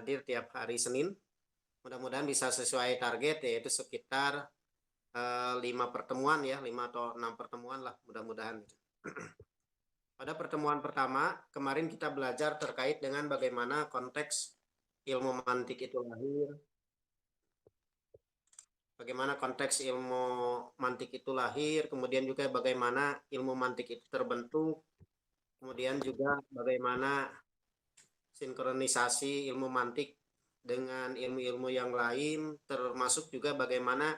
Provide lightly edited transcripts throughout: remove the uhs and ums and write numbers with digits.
hadir tiap hari Senin. Mudah-mudahan bisa sesuai target, yaitu sekitar 5 pertemuan ya, 5 atau 6 pertemuan lah mudah-mudahan. Pada pertemuan pertama, kemarin kita belajar terkait dengan bagaimana konteks ilmu mantik itu lahir, bagaimana konteks ilmu mantik itu lahir, kemudian juga bagaimana ilmu mantik itu terbentuk, kemudian juga bagaimana sinkronisasi ilmu mantik dengan ilmu-ilmu yang lain, termasuk juga bagaimana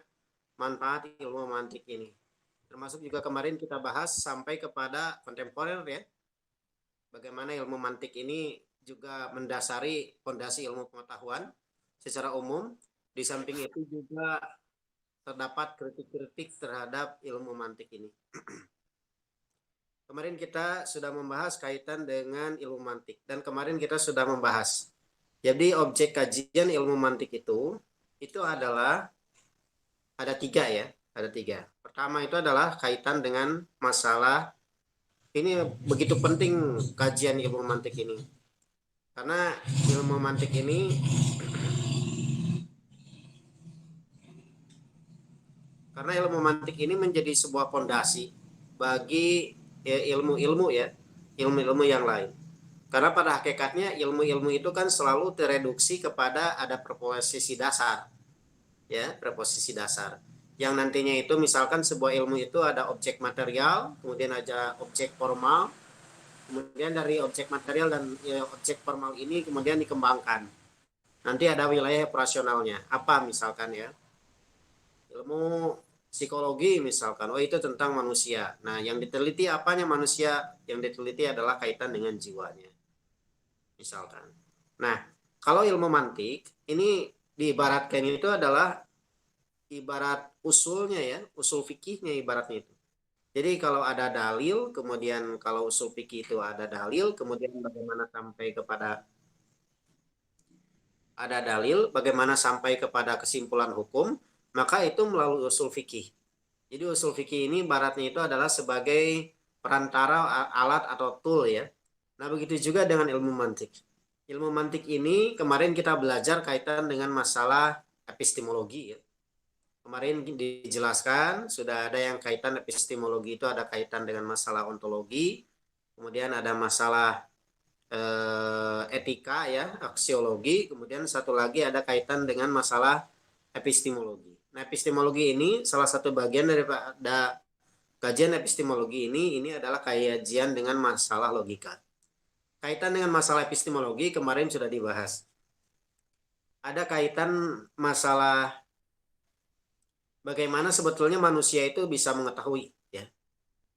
manfaat ilmu mantik ini. Termasuk juga kemarin kita bahas sampai kepada kontemporer ya, bagaimana ilmu mantik ini juga mendasari fondasi ilmu pengetahuan secara umum. Di samping itu juga terdapat kritik-kritik terhadap ilmu mantik ini. Kemarin kita sudah membahas kaitan dengan ilmu mantik, dan kemarin kita sudah membahas. Jadi objek kajian ilmu mantik itu adalah ada 3 ya, ada 3. Pertama itu adalah kaitan dengan masalah, ini begitu penting kajian ilmu mantik ini. Karena ilmu mantik ini menjadi sebuah fondasi bagi ilmu-ilmu ya, ilmu-ilmu yang lain. Karena pada hakikatnya ilmu-ilmu itu kan selalu tereduksi kepada ada preposisi dasar. Ya, preposisi dasar. Yang nantinya itu misalkan sebuah ilmu itu ada objek material, kemudian ada objek formal, kemudian dari objek material dan objek formal ini kemudian dikembangkan. Nanti ada wilayah operasionalnya. Apa misalkan ya? Ilmu psikologi misalkan, oh itu tentang manusia. Nah, yang diteliti apanya manusia? Yang diteliti adalah kaitan dengan jiwanya. Misalkan. Nah, kalau ilmu mantik, ini diibaratkan itu adalah ibarat usulnya ya, usul fikihnya ibaratnya itu. Jadi kalau ada dalil, kemudian kalau usul fikih itu ada dalil, kemudian bagaimana sampai kepada ada dalil, bagaimana sampai kepada kesimpulan hukum, maka itu melalui usul fikih. Jadi usul fikih ini ibaratnya itu adalah sebagai perantara alat atau tool ya. Nah begitu juga dengan ilmu mantik. Ilmu mantik ini kemarin kita belajar kaitan dengan masalah epistemologi ya. Kemarin dijelaskan sudah ada yang kaitan epistemologi itu ada kaitan dengan masalah ontologi, kemudian ada masalah etika ya, aksiologi, kemudian satu lagi ada kaitan dengan masalah epistemologi. Nah, epistemologi ini salah satu bagian daripada kajian epistemologi ini adalah kajian dengan masalah logika. Kaitan dengan masalah epistemologi kemarin sudah dibahas. Ada kaitan masalah bagaimana sebetulnya manusia itu bisa mengetahui ya.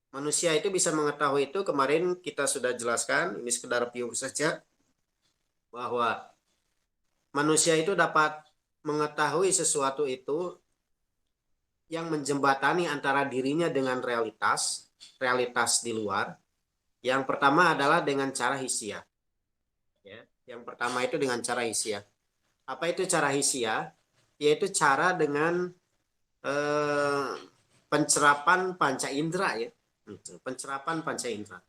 Manusia itu bisa mengetahui itu kemarin kita sudah jelaskan, ini sekedar view saja bahwa manusia itu dapat mengetahui sesuatu itu yang menjembatani antara dirinya dengan realitas di luar. Yang pertama adalah dengan cara hisia. Ya. Yang pertama itu dengan cara hisia. Apa itu cara hisia? Yaitu cara dengan eh, pencerapan panca indera ya. Pencerapan panca indera.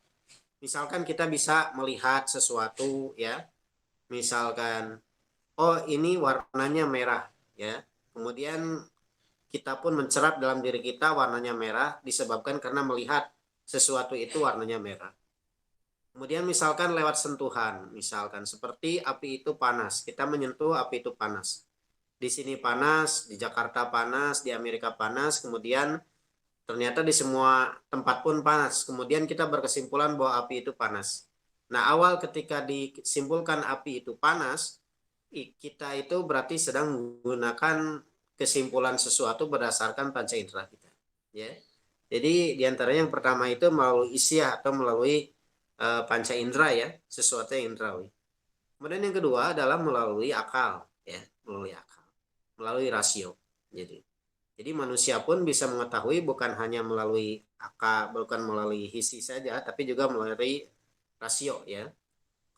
Misalkan kita bisa melihat sesuatu ya. Misalkan oh ini warnanya merah ya. Kemudian kita pun mencerap dalam diri kita warnanya merah disebabkan karena melihat sesuatu itu warnanya merah. Kemudian misalkan lewat sentuhan, misalkan seperti api itu panas, kita menyentuh api itu panas. Di sini panas, di Jakarta panas, di Amerika panas, kemudian ternyata di semua tempat pun panas. Kemudian kita berkesimpulan bahwa api itu panas. Nah, awal ketika disimpulkan api itu panas, kita itu berarti sedang menggunakan kesimpulan sesuatu berdasarkan panca indera kita. Ya. Jadi diantaranya yang pertama itu melalui isyah atau melalui panca indera ya, sesuatu yang indrawi. Kemudian yang kedua adalah melalui akal, ya, melalui akal, melalui rasio. Jadi manusia pun bisa mengetahui bukan hanya melalui akal, bukan melalui hisi saja, tapi juga melalui rasio, ya.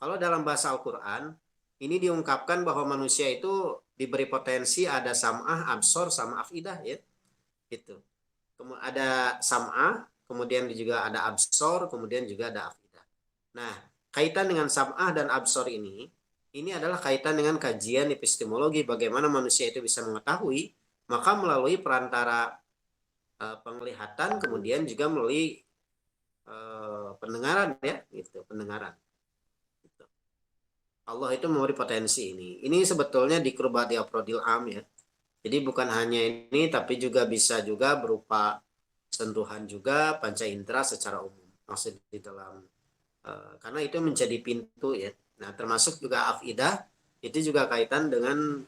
Kalau dalam bahasa Al-Quran, ini diungkapkan bahwa manusia itu diberi potensi ada sam'ah, absor, sama afidah, ya. Gitu. Kemudian ada sam'ah, kemudian juga ada absor, kemudian juga ada afidah. Nah, kaitan dengan sam'ah dan absor ini, Ini adalah kaitan dengan kajian epistemologi, bagaimana manusia itu bisa mengetahui, maka melalui perantara penglihatan, kemudian juga melalui pendengaran, ya, gitu, pendengaran. Gitu. Allah itu memberi potensi ini. Ini sebetulnya di Dikrubati Afrodil Am, ya. Jadi bukan hanya ini, tapi juga bisa juga berupa sentuhan juga panca indera secara umum. Maksud di dalam karena itu menjadi pintu, ya. Nah, termasuk juga afidah itu juga kaitan dengan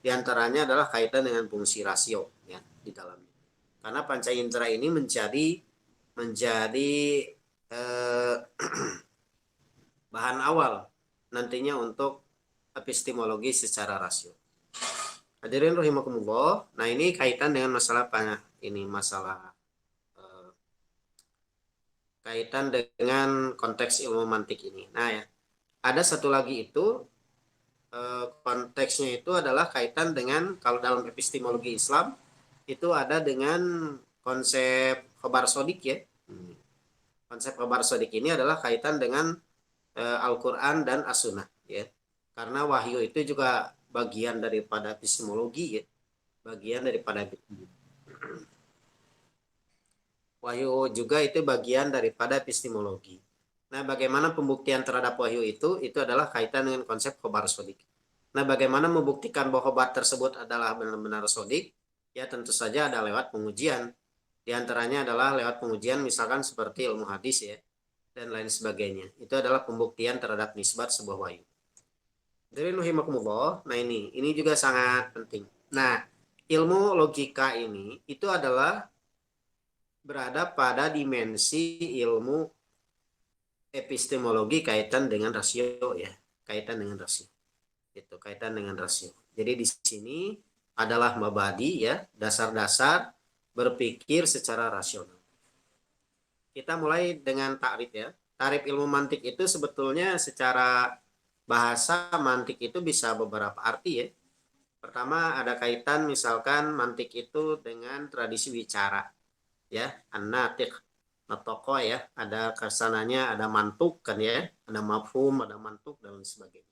diantaranya adalah kaitan dengan fungsi rasio, ya, di dalamnya. Karena panca indera ini menjadi eh, bahan awal nantinya untuk epistemologi secara rasio. Hadirin rahimakumullah. Nah, ini kaitan dengan masalah apa? Ini masalah eh, kaitan dengan konteks ilmu mantik ini. Nah, ya, ada satu lagi itu konteksnya itu adalah kaitan dengan kalau dalam epistemologi Islam itu ada dengan konsep khobar sodik, ya. Konsep khobar sodik ini adalah kaitan dengan Al-Quran dan As-Sunnah, ya. Karena wahyu itu juga bagian daripada epistemologi, ya. Bagian daripada wahyu juga itu bagian daripada epistemologi. Nah, bagaimana pembuktian terhadap wahyu itu adalah kaitan dengan konsep khobar sodik. Nah, bagaimana membuktikan bahwa khobar tersebut adalah benar-benar sodik? Ya, tentu saja ada lewat pengujian. Di antaranya adalah lewat pengujian misalkan seperti ilmu hadis, ya, dan lain sebagainya. Itu adalah pembuktian terhadap nisbat sebuah wahyu. Dari rahimakumullah. Nah, ini juga sangat penting. Nah, ilmu logika ini itu adalah berada pada dimensi ilmu epistemologi kaitan dengan rasio, ya, kaitan dengan rasio. Itu kaitan dengan rasio. Jadi di sini adalah mabadi, ya, dasar-dasar berpikir secara rasional. Kita mulai dengan takrif, ya. Takrif ilmu mantik itu sebetulnya secara bahasa mantik itu bisa beberapa arti, ya. Pertama ada kaitan misalkan mantik itu dengan tradisi bicara, ya, an-natiq, natoko, ya, ada kesananya, ada mantuk kan, ya, ada mafhum, ada mantuk dan sebagainya.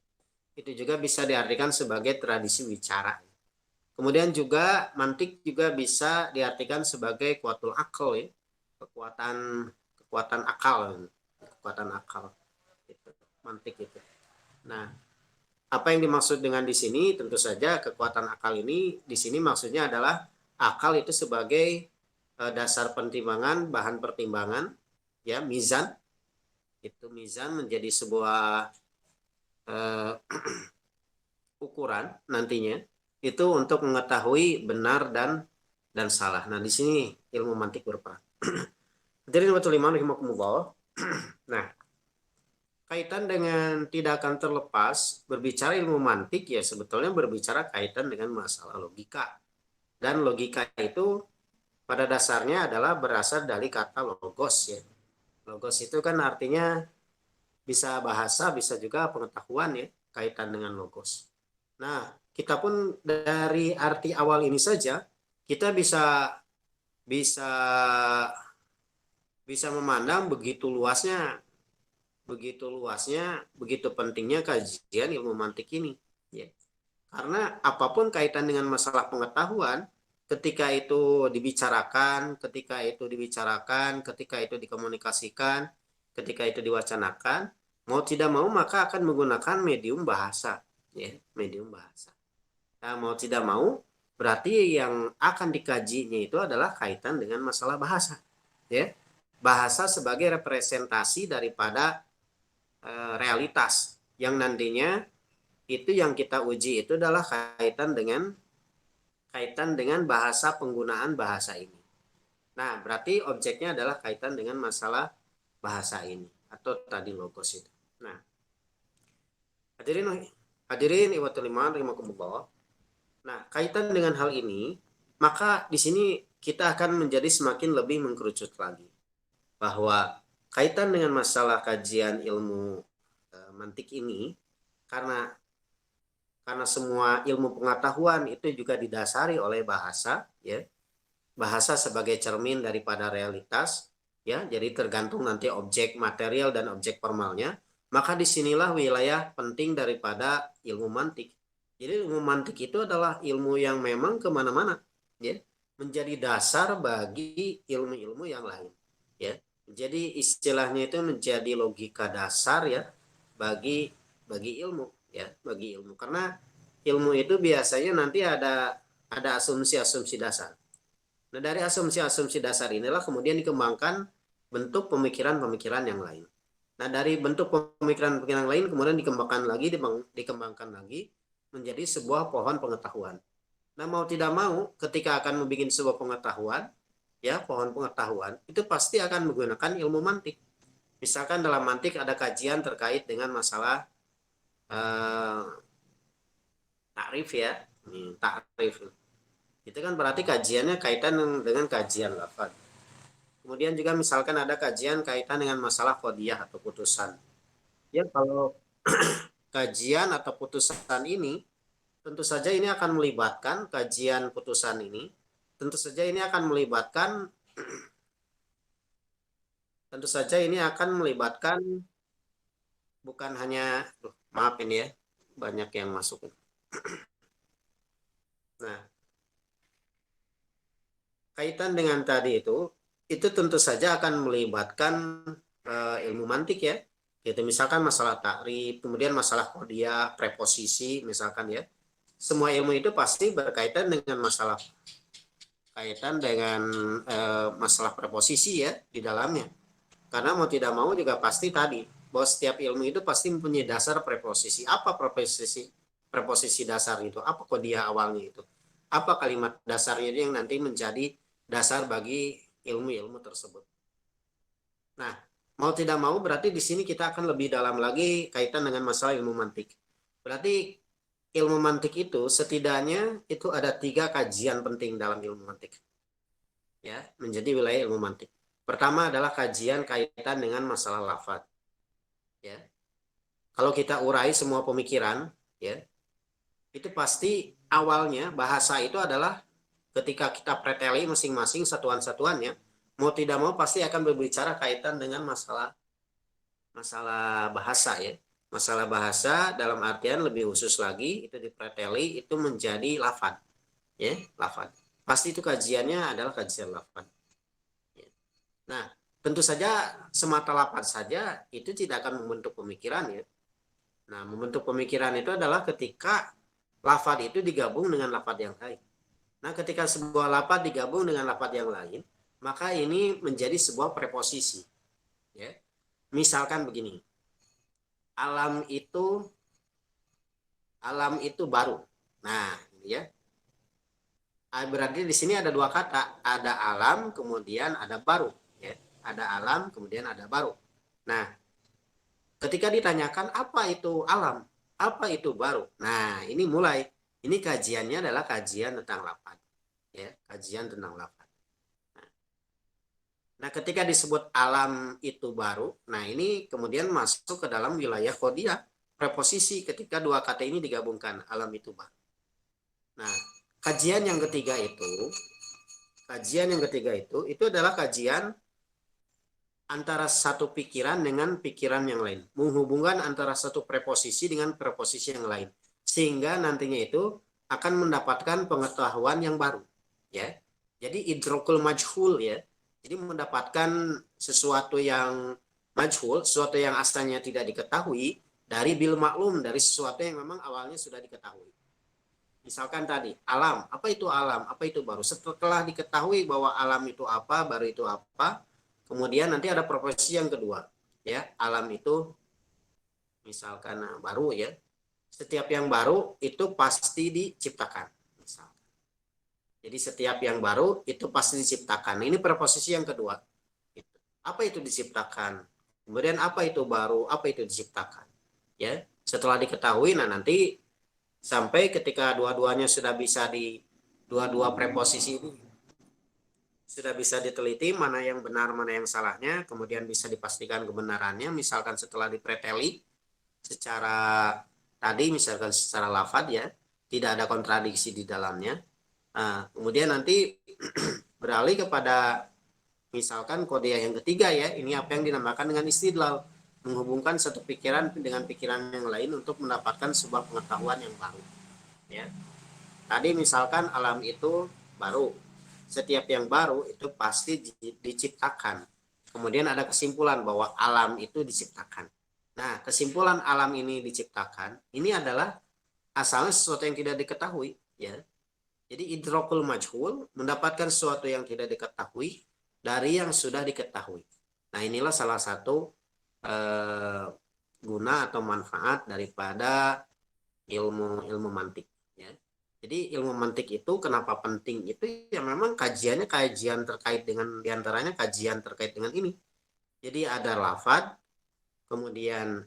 Itu juga bisa diartikan sebagai tradisi bicara. Kemudian juga mantik juga bisa diartikan sebagai kuatul akal, ya, kekuatan kekuatan akal, kekuatan akal itu mantik itu. Nah, apa yang dimaksud dengan di sini tentu saja kekuatan akal ini di sini maksudnya adalah akal itu sebagai dasar pertimbangan, bahan pertimbangan, ya, mizan. Itu mizan menjadi sebuah uh, ukuran nantinya itu untuk mengetahui benar dan salah. Nah, di sini ilmu mantik berperan. Hadirin wa rahimakumullah. Nah, kaitan dengan tidak akan terlepas berbicara ilmu mantik, ya, sebetulnya berbicara kaitan dengan masalah logika. Dan logika itu pada dasarnya adalah berasal dari kata logos, ya. Logos itu kan artinya bisa bahasa, bisa juga pengetahuan, ya, kaitan dengan logos. Nah, kita pun dari arti awal ini saja kita bisa bisa bisa memandang begitu pentingnya kajian ilmu mantik ini, ya. Karena apapun kaitan dengan masalah pengetahuan, ketika itu dikomunikasikan, ketika itu diwacanakan, mau tidak mau maka akan menggunakan medium bahasa, ya, medium bahasa. Nah, mau tidak mau berarti yang akan dikajinya itu adalah kaitan dengan masalah bahasa, ya. Bahasa sebagai representasi daripada realitas yang nantinya itu yang kita uji itu adalah kaitan dengan bahasa, penggunaan bahasa ini. Nah, berarti objeknya adalah kaitan dengan masalah bahasa ini atau tadi logos itu. Nah, hadirin iwatul iman rahimakumullah. Nah, kaitan dengan hal ini, maka di sini kita akan menjadi semakin lebih mengkerucut lagi bahwa kaitan dengan masalah kajian ilmu mantik ini karena semua ilmu pengetahuan itu juga didasari oleh bahasa, ya. Bahasa sebagai cermin daripada realitas, ya. Jadi tergantung nanti objek material dan objek formalnya, Maka disinilah wilayah penting daripada ilmu mantik. Jadi ilmu mantik itu adalah ilmu yang memang kemana-mana, ya, menjadi dasar bagi ilmu-ilmu yang lain, ya. Jadi istilahnya itu menjadi logika dasar, ya, bagi ilmu, ya, bagi ilmu. Karena ilmu itu biasanya nanti ada asumsi-asumsi dasar. Nah, dari asumsi-asumsi dasar inilah kemudian dikembangkan bentuk pemikiran-pemikiran yang lain. Nah, dari bentuk pemikiran-pemikiran lain kemudian dikembangkan lagi menjadi sebuah pohon pengetahuan. Nah, mau tidak mau ketika akan membuat sebuah pengetahuan, ya, pohon pengetahuan, itu pasti akan menggunakan ilmu mantik. Misalkan dalam mantik ada kajian terkait dengan masalah eh, takrif, ya. Takrif. Itu kan berarti kajiannya kaitan dengan kajian lafaz. Kemudian juga misalkan ada kajian kaitan dengan masalah qadiyah atau putusan. Ya, kalau kajian atau putusan ini tentu saja ini akan melibatkan kajian putusan ini. Tentu saja ini akan melibatkan tentu saja ini akan melibatkan bukan hanya maaf ini ya, banyak yang masuk. Nah, kaitan dengan tadi itu tentu saja akan melibatkan ilmu mantik, ya. Gitu, misalkan masalah takrif, kemudian masalah qadiyah, preposisi, misalkan, ya. Semua ilmu itu pasti berkaitan dengan masalah preposisi, ya, di dalamnya. Karena mau tidak mau juga pasti tadi bahwa setiap ilmu itu pasti mempunyai dasar preposisi. Apa preposisi? Preposisi dasar itu apa, qadiyah awalnya itu? Apa kalimat dasarnya yang nanti menjadi dasar bagi ilmu-ilmu tersebut. Nah, mau tidak mau berarti di sini kita akan lebih dalam lagi kaitan dengan masalah ilmu mantik. Berarti ilmu mantik itu setidaknya itu ada 3 kajian penting dalam ilmu mantik, ya, menjadi wilayah ilmu mantik. Pertama adalah kajian kaitan dengan masalah lafaz, ya. Kalau kita urai semua pemikiran, ya, itu pasti awalnya bahasa itu adalah ketika kita preteli masing-masing satuan-satuannya, mau tidak mau pasti akan berbicara kaitan dengan masalah masalah bahasa, ya. Masalah bahasa dalam artian lebih khusus lagi itu dipreteli itu menjadi lafaz, ya, lafaz. Pasti itu kajiannya adalah kajian lafaz. Ya. Nah, tentu saja semata lafaz saja itu tidak akan membentuk pemikiran, ya. Nah, membentuk pemikiran itu adalah ketika lafaz itu digabung dengan lafaz yang lain. Nah, ketika sebuah lafaz digabung dengan lafaz yang lain, maka ini menjadi sebuah preposisi, ya. Misalkan begini, alam itu baru. Nah, ya. Berarti di sini ada 2 kata, ada alam kemudian ada baru, ya. Ada alam kemudian ada baru. Nah, ketika ditanyakan apa itu alam, apa itu baru. Nah, ini kajiannya adalah kajian tentang lafaz, ya, kajian tentang lafaz. Nah, ketika disebut alam itu baru, nah ini kemudian masuk ke dalam wilayah qadiyah, preposisi ketika 2 kata ini digabungkan, alam itu baru. Nah, kajian yang ketiga itu adalah kajian antara satu pikiran dengan pikiran yang lain, menghubungkan antara satu preposisi dengan preposisi yang lain, sehingga nantinya itu akan mendapatkan pengetahuan yang baru, ya. Jadi idrokul majhul, ya. Jadi mendapatkan sesuatu yang majhul, sesuatu yang asalnya tidak diketahui dari bil maklum, dari sesuatu yang memang awalnya sudah diketahui. Misalkan tadi alam, apa itu alam, apa itu baru. Setelah diketahui bahwa alam itu apa, baru itu apa, kemudian nanti ada profesi yang kedua, ya. Alam itu misalkan baru, ya. Setiap yang baru itu pasti diciptakan. Misalkan. Jadi setiap yang baru itu pasti diciptakan. Ini preposisi yang kedua. Apa itu diciptakan? Kemudian apa itu baru? Apa itu diciptakan? Ya. Setelah diketahui, nah nanti sampai ketika dua-duanya sudah bisa dua-dua preposisi ini sudah bisa diteliti mana yang benar mana yang salahnya, kemudian bisa dipastikan kebenarannya, misalkan setelah dipreteli secara tadi misalkan secara lafaz, ya, tidak ada kontradiksi di dalamnya. Nah, kemudian nanti beralih kepada misalkan qadiyah yang ketiga, ya, ini apa yang dinamakan dengan istidlal, menghubungkan satu pikiran dengan pikiran yang lain untuk mendapatkan sebuah pengetahuan yang baru. Ya. Tadi misalkan alam itu baru. Setiap yang baru itu pasti diciptakan. Kemudian ada kesimpulan bahwa alam itu diciptakan. Nah, kesimpulan alam ini diciptakan, ini adalah asalnya sesuatu yang tidak diketahui. Ya. Jadi idrokul majhul, mendapatkan sesuatu yang tidak diketahui dari yang sudah diketahui. Nah, inilah salah satu guna atau manfaat daripada ilmu mantik. Ya. Jadi ilmu mantik itu kenapa penting itu ya memang kajiannya kajian terkait dengan diantaranya kajian terkait dengan ini. Jadi ada lafad, kemudian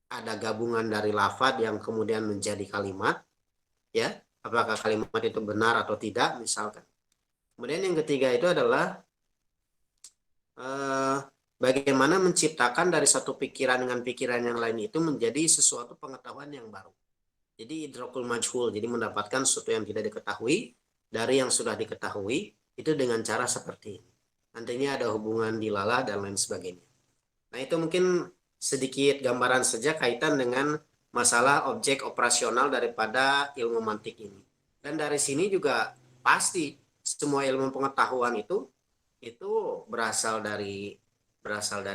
ada gabungan dari lafad yang kemudian menjadi kalimat, ya apakah kalimat itu benar atau tidak misalkan. Kemudian yang ketiga itu adalah bagaimana menciptakan dari satu pikiran dengan pikiran yang lain itu menjadi sesuatu pengetahuan yang baru. Jadi idrokul majhul, jadi mendapatkan sesuatu yang tidak diketahui dari yang sudah diketahui itu dengan cara seperti ini. Nantinya ada hubungan dilalah dan lain sebagainya. Nah itu mungkin sedikit gambaran saja kaitan dengan masalah objek operasional daripada ilmu mantik ini. Dan dari sini juga pasti semua ilmu pengetahuan itu berasal dari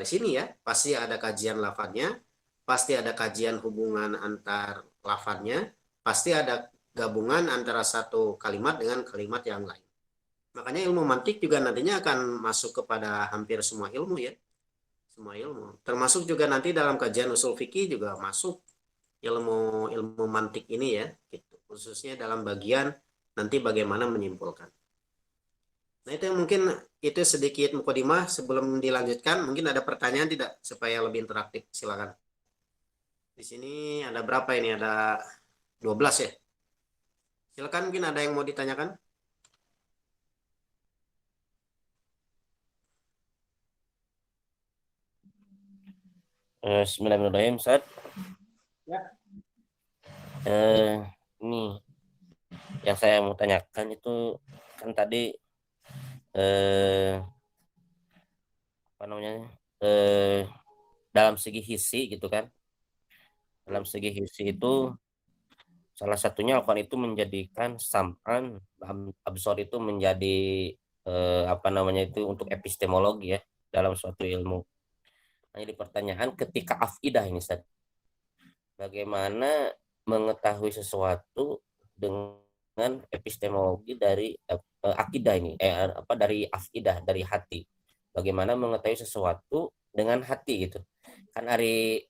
sini ya. Pasti ada kajian lafadznya, pasti ada kajian hubungan antar lafadznya, pasti ada gabungan antara satu kalimat dengan kalimat yang lain. Makanya ilmu mantik juga nantinya akan masuk kepada hampir semua ilmu ya. Semua ilmu. Termasuk juga nanti dalam kajian usul fikih juga masuk ilmu ilmu mantik ini ya, gitu. Khususnya dalam bagian nanti bagaimana menyimpulkan. Nah, itu mungkin itu sedikit mukadimah sebelum dilanjutkan. Mungkin ada pertanyaan tidak supaya lebih interaktif. Silakan. Di sini ada berapa ini? Ada 12 ya. Silakan mungkin ada yang mau ditanyakan. Bismillahirrahmanirrahim, Ustaz. Ya. Ini yang saya mau tanyakan itu kan tadi apa namanya dalam segi hisi gitu kan, dalam segi hisi itu salah satunya Al-Quran itu menjadikan sam'an absor itu menjadi apa namanya itu untuk epistemologi ya dalam suatu ilmu. Nah, jadi pertanyaan ketika afidah ini Ustaz, bagaimana mengetahui sesuatu dengan epistemologi dari akidah ini apa dari afidah dari hati, bagaimana mengetahui sesuatu dengan hati gitu kan, hari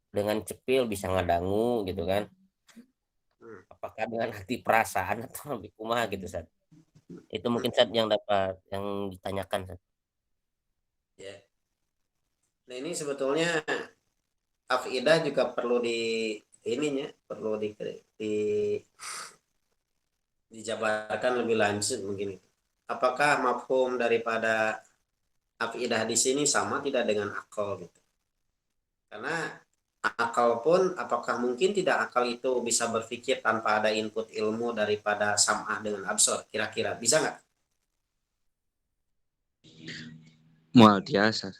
dengan cepil bisa ngadangu gitu kan, apakah dengan hati perasaan atau lebih kumaha gitu Sat. Itu mungkin Sat yang dapat yang ditanyakan Sat. Ya. Nah, ini sebetulnya afidah juga perlu ininya, perlu di dijabarkan lebih lanjut mungkin itu. Apakah mafhum daripada afidah di sini sama tidak dengan akal gitu? Karena akal pun apakah mungkin tidak akal itu bisa berpikir tanpa ada input ilmu daripada sam'ah dengan absor? Kira-kira bisa nggak? Mual biasa.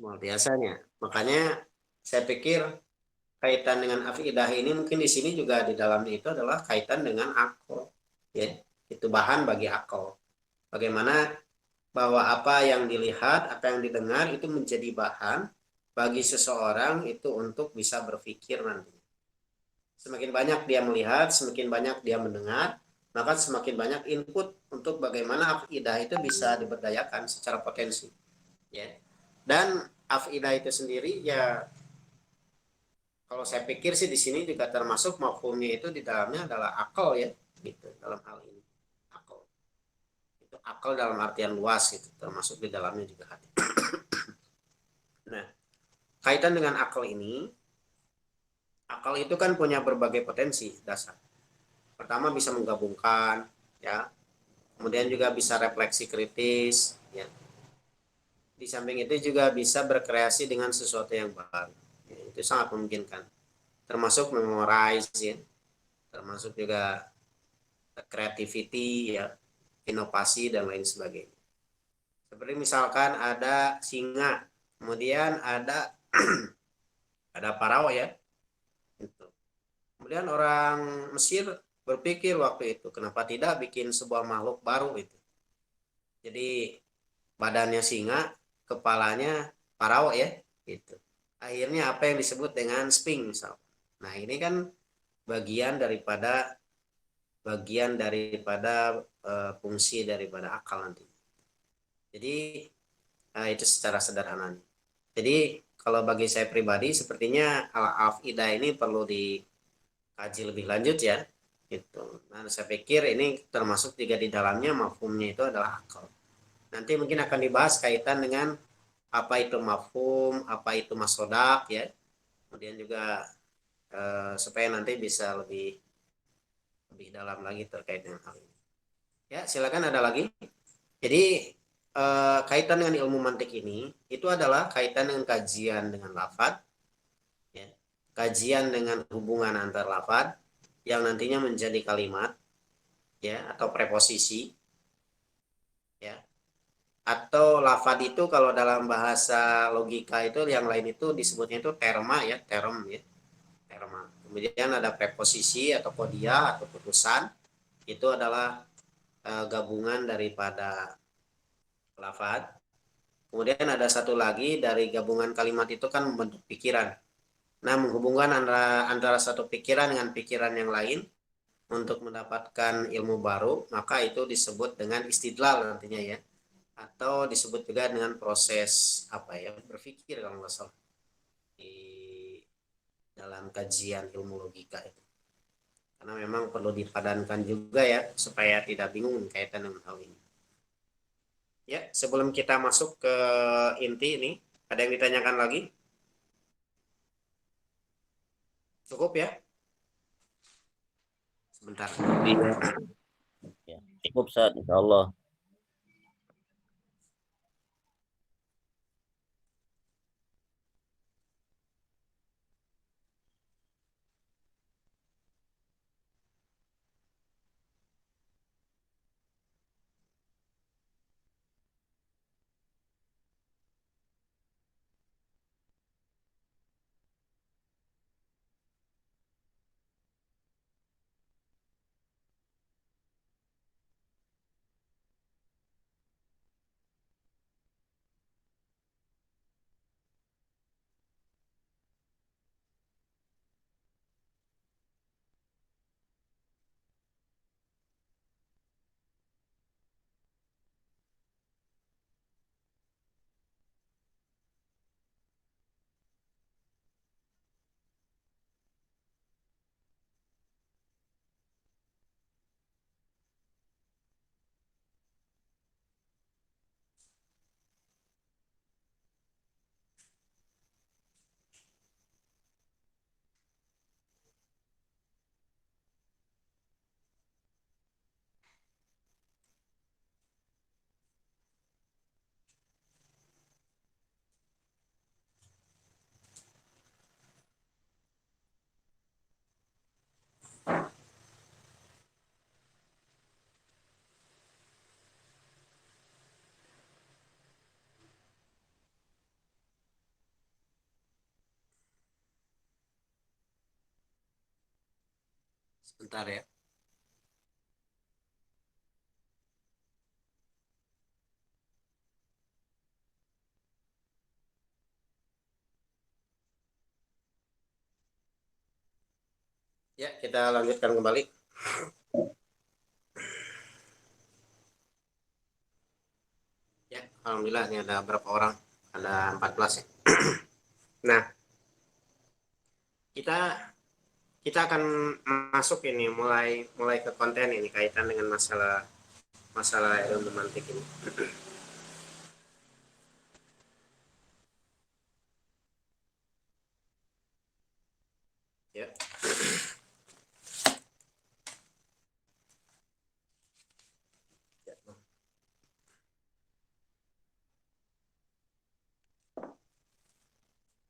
Luar biasanya. Makanya saya pikir kaitan dengan afidah ini mungkin di sini juga di dalamnya itu adalah kaitan dengan akal. Ya, itu bahan bagi akal. Bagaimana bahwa apa yang dilihat, apa yang didengar itu menjadi bahan bagi seseorang itu untuk bisa berpikir nanti. Semakin banyak dia melihat, semakin banyak dia mendengar, maka semakin banyak input untuk bagaimana afidah itu bisa diberdayakan secara potensi. Ya. Dan afidah itu sendiri ya kalau saya pikir sih di sini juga termasuk mafhumnya itu di dalamnya adalah akal ya, gitu dalam hal ini. Akal. Itu akal dalam artian luas gitu, termasuk di dalamnya juga hati. Nah, kaitan dengan akal ini, akal itu kan punya berbagai potensi dasar. Pertama bisa menggabungkan, ya. Kemudian juga bisa refleksi kritis, ya. Di samping itu juga bisa berkreasi dengan sesuatu yang baru. Ya, itu sangat memungkinkan. Termasuk memorize, ya. Termasuk juga creativity, ya, inovasi dan lain sebagainya. Seperti misalkan ada singa, kemudian ada Ada Parao ya. Gitu. Kemudian orang Mesir berpikir waktu itu, kenapa tidak bikin sebuah makhluk baru itu. Jadi badannya singa, kepalanya Parao ya, gitu. Akhirnya apa yang disebut dengan Sphinx. Nah, ini kan bagian daripada fungsi daripada akal nanti. Jadi itu secara sederhana. Jadi kalau bagi saya pribadi sepertinya al-afidah ini perlu dikaji lebih lanjut ya. Gitu. Nah, saya pikir ini termasuk juga di dalamnya mafhumnya itu adalah akal. Nanti mungkin akan dibahas kaitan dengan apa itu mafhum, apa itu masodak ya. Kemudian juga supaya nanti bisa lebih dalam lagi terkait dengan hal ini. Ya, silakan ada lagi. Jadi kaitan dengan ilmu mantik ini itu adalah kaitan dengan kajian dengan lafaz, ya, kajian dengan hubungan antar lafaz yang nantinya menjadi kalimat, ya, atau preposisi, ya, atau lafaz itu kalau dalam bahasa logika itu yang lain itu disebutnya itu terma ya, term ya, terma. Kemudian ada preposisi atau kodiah atau putusan itu adalah gabungan daripada lafaz. Kemudian ada satu lagi dari gabungan kalimat itu kan membentuk pikiran. Nah, menghubungkan antara satu pikiran dengan pikiran yang lain untuk mendapatkan ilmu baru, maka itu disebut dengan istidlal nantinya ya. Atau disebut juga dengan proses apa ya, berpikir kalau nggak salah di dalam kajian ilmu logika itu. Karena memang perlu dipadankan juga ya supaya tidak bingung kaitan dengan hal ini. Ya, sebelum kita masuk ke inti ini, ada yang ditanyakan lagi? Cukup ya? Sebentar. Iya. Ya, cukup Ustaz, insya Allah. Sebentar ya. Ya, kita lanjutkan kembali. Ya, alhamdulillah ini ada berapa orang? Ada 14 ya. Nah, kita kita akan masuk ini mulai ke konten ini kaitan dengan masalah masalah ilmu mantik ini. Ya.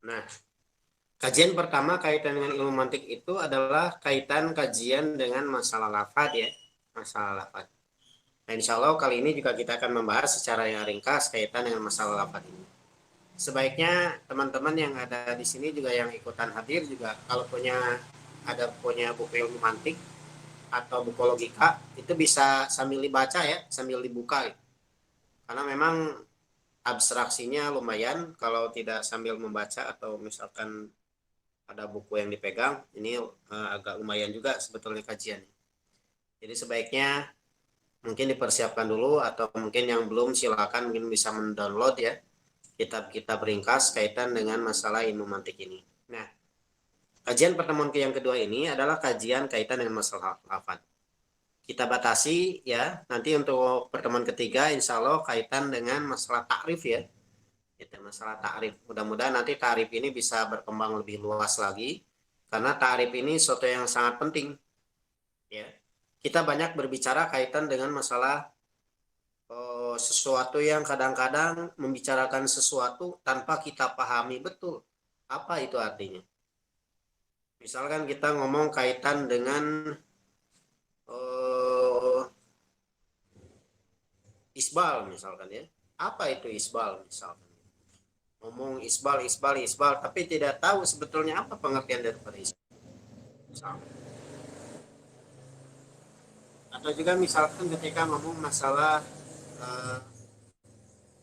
Nah, kajian pertama kaitan dengan ilmu mantik itu adalah kaitan kajian dengan masalah lafaz ya, masalah lafaz. Nah, insya Allah kali ini juga kita akan membahas secara yang ringkas kaitan dengan masalah lafaz ini. sebaiknya teman-teman yang ada di sini juga yang ikutan hadir juga kalau punya buku ilmu mantik atau buku logika itu bisa sambil dibaca ya, sambil dibuka. Karena memang abstraksinya lumayan kalau tidak sambil membaca atau misalkan ada buku yang dipegang, ini agak lumayan juga sebetulnya kajian. Jadi sebaiknya mungkin dipersiapkan dulu atau mungkin yang belum silakan mungkin bisa mendownload ya kitab-kitab ringkas kaitan dengan masalah ilmu mantik ini. Nah, kajian pertemuan yang kedua ini adalah kajian kaitan dengan masalah lafaz. Kita batasi ya, nanti untuk pertemuan ketiga insya Allah kaitan dengan masalah takrif ya. Itu masalah takrif. Mudah-mudahan nanti takrif ini bisa berkembang lebih luas lagi karena takrif ini sesuatu yang sangat penting ya. Kita banyak berbicara kaitan dengan masalah sesuatu yang kadang-kadang membicarakan sesuatu tanpa kita pahami betul apa itu artinya. Misalkan kita ngomong kaitan dengan isbal misalkan ya. Apa itu isbal misalkan? Ngomong isbal, isbal, isbal, tapi tidak tahu sebetulnya apa pengertian daripada isbal. Misalkan. Atau juga misalkan ketika ngomong masalah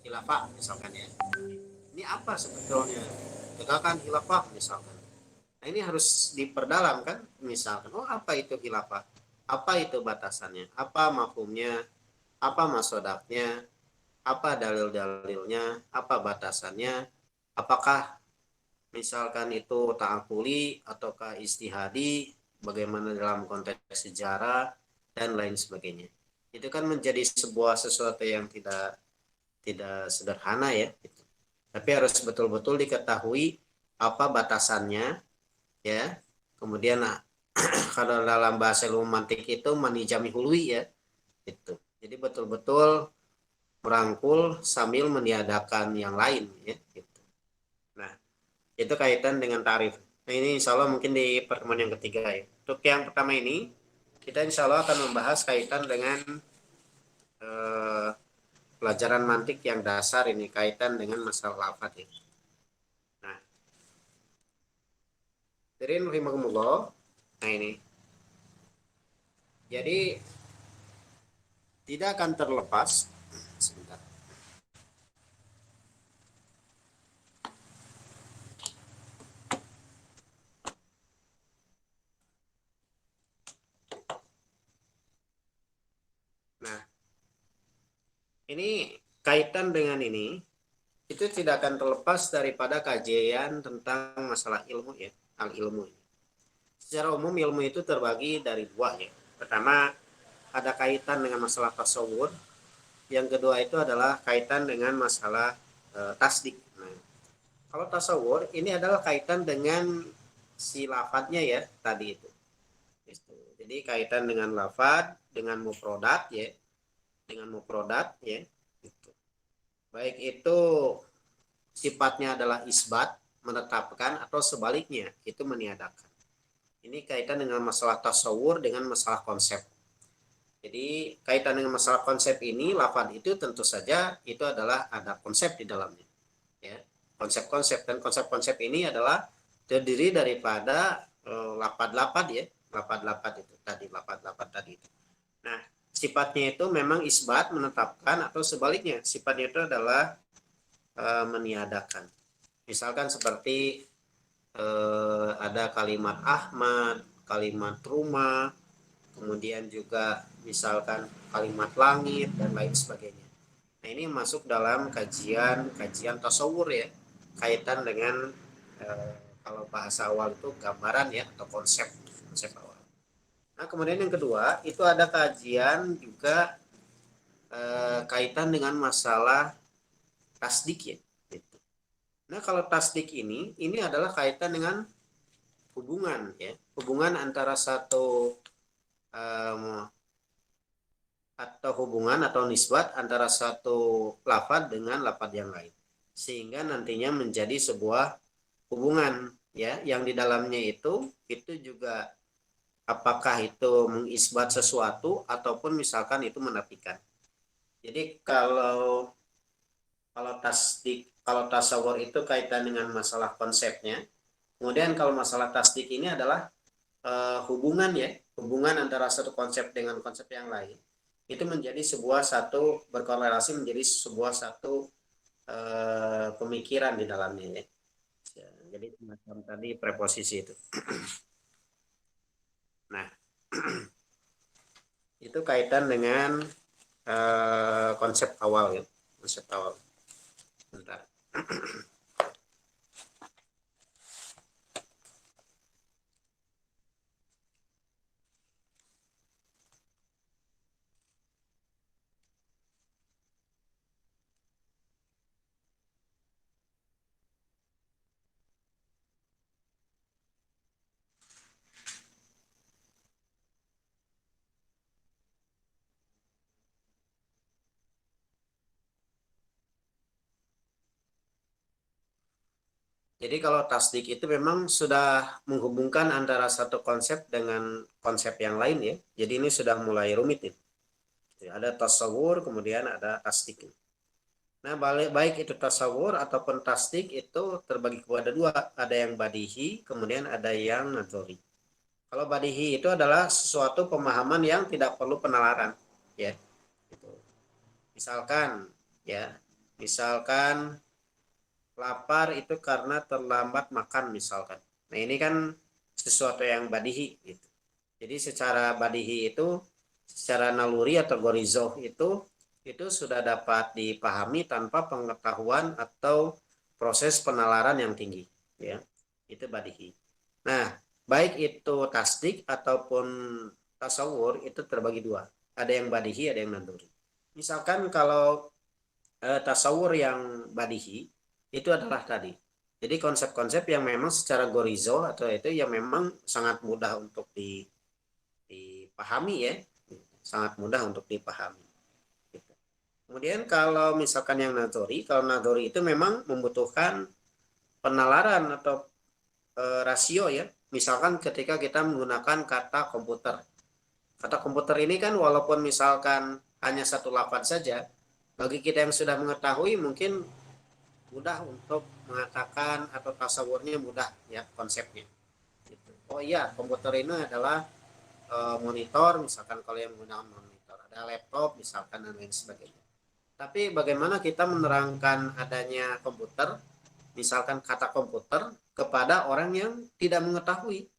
khilafah misalkan ya. Ini apa sebetulnya? Tegakkan khilafah misalkan. Nah, ini harus diperdalam kan misalkan. Oh, apa itu khilafah? Apa itu batasannya? Apa mafhumnya? Apa masodaknya? Apa dalil-dalilnya? Apa batasannya? Apakah misalkan itu ta'akuli ataukah istihadi? Bagaimana dalam konteks sejarah dan lain sebagainya. Itu kan menjadi sesuatu yang tidak sederhana ya. Tapi harus betul-betul diketahui apa batasannya ya. Kemudian kalau dalam bahasa ilmu mantik itu manijami hului ya. Itu. Jadi betul-betul merangkul sambil meniadakan yang lain ya. Gitu. Nah, itu kaitan dengan tarif. Nah, ini insya Allah mungkin di pertemuan yang ketiga ya. Untuk yang pertama ini kita insya Allah akan membahas kaitan dengan pelajaran mantik yang dasar ini kaitan dengan masalah lafaz ya. Nah, dari rahimahumullah. Nah ini. Jadi tidak akan terlepas sebentar. Nah, ini kaitan dengan ini itu tidak akan terlepas daripada kajian tentang masalah ilmu ya, al ilmu. Secara umum ilmu itu terbagi dari dua ya. Pertama ada kaitan dengan masalah tasawur. Yang kedua itu adalah kaitan dengan masalah tasdik. Nah, kalau tasawur ini adalah kaitan dengan si lafadznya ya tadi itu. Jadi kaitan dengan lafadz, dengan mufrodat ya, dengan mufrodat ya. Gitu. Baik itu sifatnya adalah isbat, menetapkan atau sebaliknya itu meniadakan. Ini kaitan dengan masalah tasawur dengan masalah konsep. Jadi kaitan dengan masalah konsep ini, lafadz itu tentu saja itu adalah ada konsep di dalamnya. Ya, konsep-konsep dan konsep-konsep ini adalah terdiri daripada lafadz-lafadz ya, lafadz-lafadz itu tadi, lafadz-lafadz tadi itu. Nah, sifatnya itu memang isbat menetapkan atau sebaliknya sifatnya itu adalah meniadakan. Misalkan seperti ada kalimat Ahmad, kalimat rumah, kemudian juga misalkan kalimat langit dan lain sebagainya. Nah, ini masuk dalam kajian tasawur ya, kaitan dengan kalau bahasa awal itu gambaran ya atau konsep awal. Nah, kemudian yang kedua itu ada kajian juga kaitan dengan masalah tasdik ya. Gitu. Nah, kalau tasdik ini adalah kaitan dengan hubungan ya, hubungan antara satu atau hubungan atau nisbat antara satu lafaz dengan lafaz yang lain, sehingga nantinya menjadi sebuah hubungan ya yang di dalamnya itu juga apakah itu mengisbat sesuatu ataupun misalkan itu menafikan. Jadi kalau tasdik kalau tasawur itu kaitan dengan masalah konsepnya. Kemudian kalau masalah tasdik ini adalah hubungan ya, hubungan antara satu konsep dengan konsep yang lain. Itu menjadi sebuah satu berkorelasi menjadi sebuah satu pemikiran di dalamnya ya. Jadi semacam tadi preposisi itu. Nah, itu kaitan dengan konsep awal ya, konsep awal. Bentar. Jadi kalau tasdik itu memang sudah menghubungkan antara satu konsep dengan konsep yang lain ya. Jadi ini sudah mulai rumit ya. Ada tasawur, kemudian ada tasdik. Nah, baik itu tasawur ataupun tasdik itu terbagi kepada dua. Ada yang badihi, kemudian ada yang nadhari. Kalau badihi itu adalah sesuatu pemahaman yang tidak perlu penalaran, ya. Misalkan, ya, misalkan lapar itu karena terlambat makan misalkan. Nah, ini kan sesuatu yang badihi gitu. Jadi secara badihi itu, secara naluri atau gorizoh itu sudah dapat dipahami tanpa pengetahuan atau proses penalaran yang tinggi, ya. Itu badihi. Nah, baik itu tasdik ataupun tasawur itu terbagi dua. Ada yang badihi, ada yang naluri. Misalkan kalau tasawur yang badihi itu adalah tadi. Jadi konsep-konsep yang memang secara gorizo atau itu yang memang sangat mudah untuk dipahami ya, sangat mudah untuk dipahami. Kemudian kalau misalkan yang nadhori, kalau nadhori itu memang membutuhkan penalaran atau rasio ya. Misalkan ketika kita menggunakan kata komputer. Kata komputer ini kan walaupun misalkan hanya satu lafaz saja, bagi kita yang sudah mengetahui mungkin mudah untuk mengatakan atau tasawurnya mudah ya konsepnya. Gitu. Oh iya, komputer ini adalah monitor, misalkan kalau yang menggunakan monitor, ada laptop misalkan dan lain sebagainya. Tapi bagaimana kita menerangkan adanya komputer, misalkan kata komputer kepada orang yang tidak mengetahui,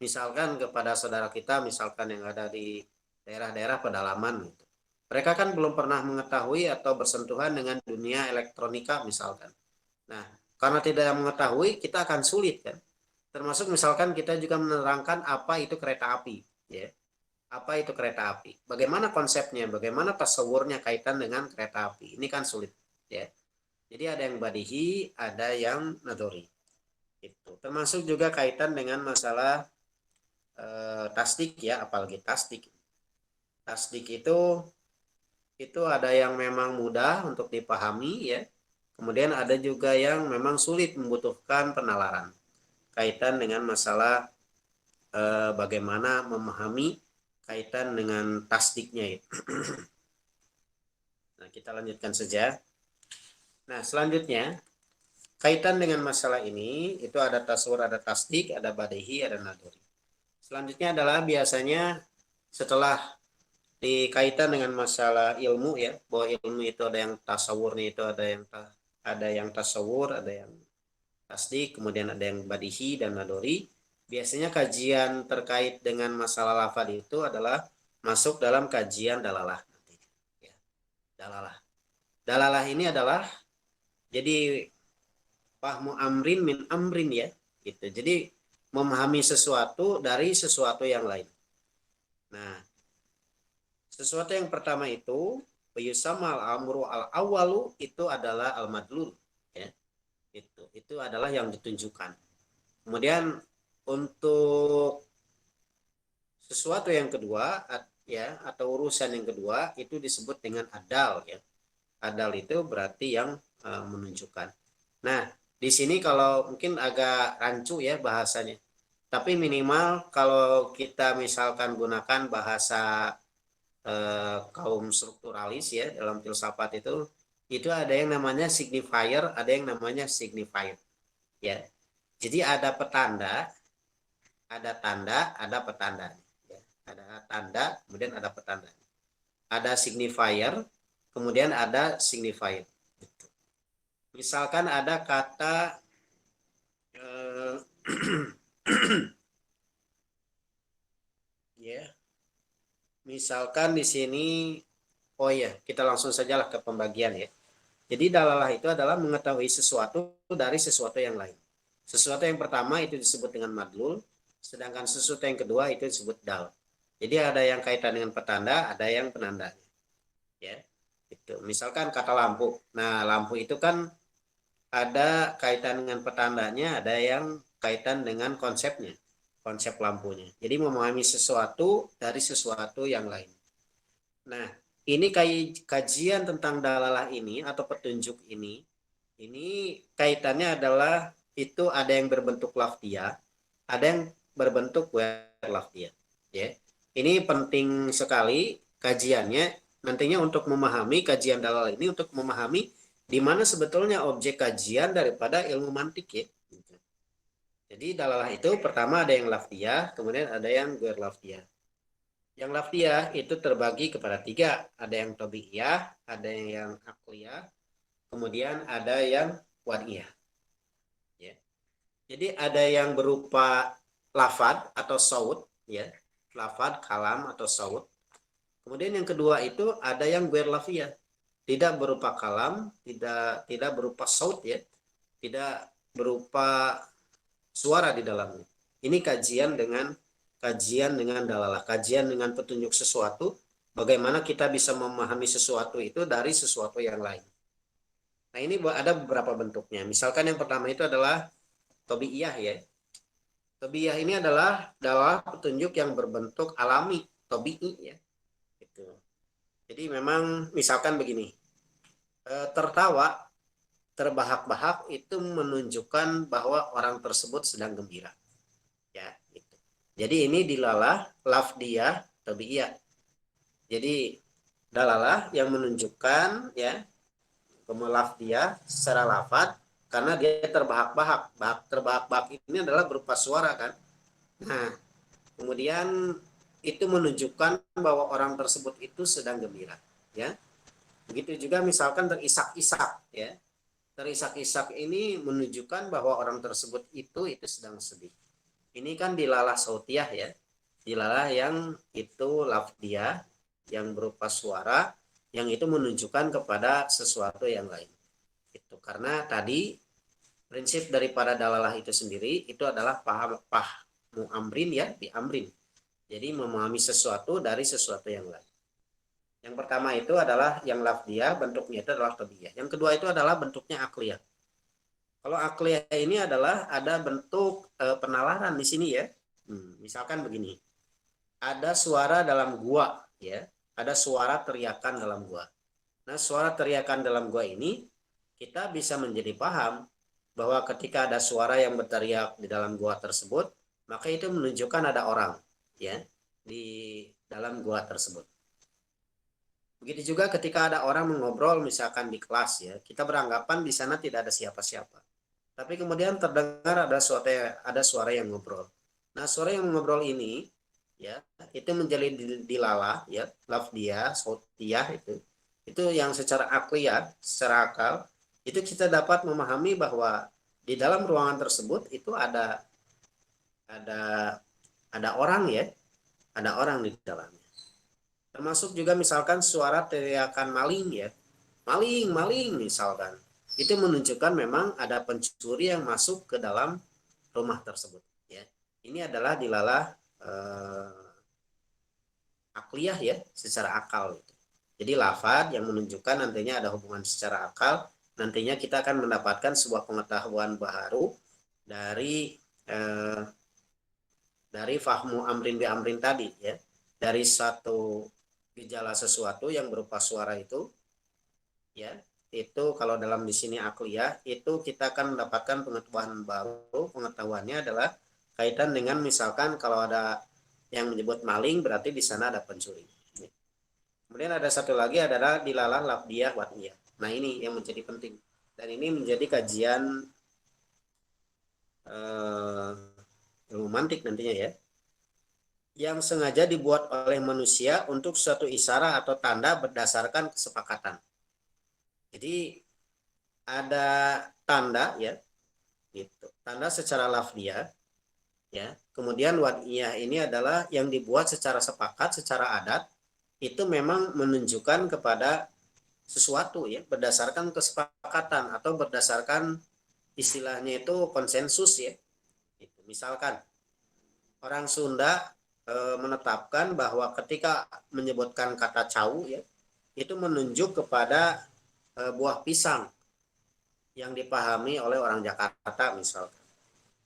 misalkan kepada saudara kita, misalkan yang ada di daerah-daerah pedalaman gitu. Mereka kan belum pernah mengetahui atau bersentuhan dengan dunia elektronika misalkan. Nah, karena tidak mengetahui, kita akan sulit kan. Termasuk misalkan kita juga menerangkan apa itu kereta api, ya. Apa itu kereta api? Bagaimana konsepnya? Bagaimana tasawurnya kaitan dengan kereta api? Ini kan sulit, ya. Jadi ada yang badihi, ada yang nadhori. Itu. Termasuk juga kaitan dengan masalah tasdik ya, apalagi tasdik. Tasdik itu ada yang memang mudah untuk dipahami ya. Kemudian ada juga yang memang sulit membutuhkan penalaran kaitan dengan masalah bagaimana memahami kaitan dengan tasdiknya itu. Nah, kita lanjutkan saja. Nah, selanjutnya kaitan dengan masalah ini itu ada tasawur, ada tasdik, ada badihi, ada nadhori. Selanjutnya adalah biasanya setelah dikaitan dengan masalah ilmu ya, bahwa ilmu itu ada yang tasawurnya itu ada yang tasawur, ada yang tasdik, kemudian ada yang badihi dan nadhori. Biasanya kajian terkait dengan masalah lafal itu adalah masuk dalam kajian dalalah. Ya, dalalah. Dalalah ini adalah jadi fahmu amrin min amrin ya, gitu. Jadi memahami sesuatu dari sesuatu yang lain. Nah, sesuatu yang pertama itu yusamal amru al awalu itu adalah al madlul ya. Itu adalah yang ditunjukkan. Kemudian untuk sesuatu yang kedua ya atau urusan yang kedua itu disebut dengan adal ya. Adal itu berarti yang menunjukkan. Nah, di sini kalau mungkin agak rancu ya bahasanya. Tapi minimal kalau kita misalkan gunakan bahasa kaum strukturalis ya dalam filsafat itu itu ada yang namanya signifier, ada yang namanya signifier. Ya. Jadi ada petanda, ada tanda, ada petanda. Ya. Ada tanda, kemudian ada petanda. Ada signifier, kemudian ada signifier. Misalkan ada kata ya, misalkan di sini, oh ya, kita langsung sajalah ke pembagian ya. Jadi dalalah itu adalah mengetahui sesuatu dari sesuatu yang lain. Sesuatu yang pertama itu disebut dengan madlul, sedangkan sesuatu yang kedua itu disebut dal. Jadi ada yang kaitan dengan petanda, ada yang penanda. Ya, itu. Misalkan kata lampu. Nah, lampu itu kan ada kaitan dengan petandanya, ada yang kaitan dengan konsepnya, konsep lampunya. Jadi memahami sesuatu dari sesuatu yang lain. Nah, ini kajian tentang dalalah ini atau petunjuk ini kaitannya adalah itu ada yang berbentuk lafdiyah, ada yang berbentuk ghair lafdiyah. Ya, ini penting sekali kajiannya nantinya untuk memahami kajian dalalah ini, untuk memahami di mana sebetulnya objek kajian daripada ilmu mantik ya. Jadi dalalah itu pertama ada yang lafdiyah, kemudian ada yang ghair lafdiyah. Yang lafdiyah itu terbagi kepada tiga, ada yang tabi'iyah, ada yang akliyah, kemudian ada yang wad'iyah. Ya. Jadi ada yang berupa lafad atau saut, ya, lafad, kalam atau saut. Kemudian yang kedua itu ada yang ghair lafdiyah, tidak berupa kalam, tidak berupa saut ya, tidak berupa suara di dalamnya. Ini kajian dengan dalalah, kajian dengan petunjuk sesuatu, bagaimana kita bisa memahami sesuatu itu dari sesuatu yang lain. Nah, ini ada beberapa bentuknya. Misalkan yang pertama itu adalah tabi'iyah ya. Tabi'iyah ini adalah petunjuk yang berbentuk alami, tabi'i ya. Gitu. Jadi memang misalkan begini, tertawa, terbahak-bahak itu menunjukkan bahwa orang tersebut sedang gembira. Ya, gitu. Jadi ini dilalah lafdiyah tabi'iyah. Jadi dalalah yang menunjukkan ya lafdiyah secara lafad karena dia terbahak-bahak. Terbahak-bahak ini adalah berupa suara kan. Nah, kemudian itu menunjukkan bahwa orang tersebut itu sedang gembira, ya. Begitu juga misalkan terisak-isak, ya. Terisak-isak ini menunjukkan bahwa orang tersebut itu sedang sedih. Ini kan dilalah sautiyah ya. Dilalah yang itu lafdiyah yang berupa suara yang itu menunjukkan kepada sesuatu yang lain. Itu karena tadi prinsip daripada dalalah itu sendiri itu adalah pahmu amrin ya, di amrin. Jadi memahami sesuatu dari sesuatu yang lain. Yang pertama itu adalah yang lafdiyah, bentuknya itu adalah tabi'iyah. Yang kedua itu adalah bentuknya akliyah. Kalau akliyah ini adalah ada bentuk penalaran di sini ya. Misalkan begini. Ada suara dalam gua ya. Ada suara teriakan dalam gua. Nah, suara teriakan dalam gua ini kita bisa menjadi paham bahwa ketika ada suara yang berteriak di dalam gua tersebut, maka itu menunjukkan ada orang ya di dalam gua tersebut. Begitu juga ketika ada orang mengobrol misalkan di kelas ya, kita beranggapan di sana tidak ada siapa-siapa. Tapi kemudian terdengar ada suara yang ngobrol. Nah, suara yang mengobrol ini ya, itu menjadi dilalah ya, lafdiyah, sautiyah itu yang secara akliyah, secara akal, itu kita dapat memahami bahwa di dalam ruangan tersebut itu ada orang ya, ada orang di dalamnya. Termasuk juga misalkan suara teriakan maling ya, maling, maling misalkan. Itu menunjukkan memang ada pencuri yang masuk ke dalam rumah tersebut ya. Ini adalah dilalah akliyah ya, secara akal gitu. Jadi lafaz yang menunjukkan nantinya ada hubungan secara akal, nantinya kita akan mendapatkan sebuah pengetahuan baru dari fahmu amrin bi amrin tadi ya. Dari satu gejala sesuatu yang berupa suara itu ya, itu kalau dalam di sini akliyah itu kita akan mendapatkan pengetahuan baru. Pengetahuannya adalah kaitan dengan misalkan kalau ada yang menyebut maling berarti di sana ada pencuri. Kemudian ada satu lagi adalah dilalah lafdiyah wad'iyah. Nah, ini yang menjadi penting. Dan ini menjadi kajian ilmu mantik nantinya ya. Yang sengaja dibuat oleh manusia untuk suatu isyarat atau tanda berdasarkan kesepakatan. Jadi ada tanda ya, gitu. Tanda secara lafziyah ya. Kemudian wad'iyah ini adalah yang dibuat secara sepakat, secara adat, itu memang menunjukkan kepada sesuatu ya, berdasarkan kesepakatan atau berdasarkan istilahnya itu konsensus ya. Misalkan orang Sunda menetapkan bahwa ketika menyebutkan kata cau ya, itu menunjuk kepada buah pisang yang dipahami oleh orang Jakarta misalkan.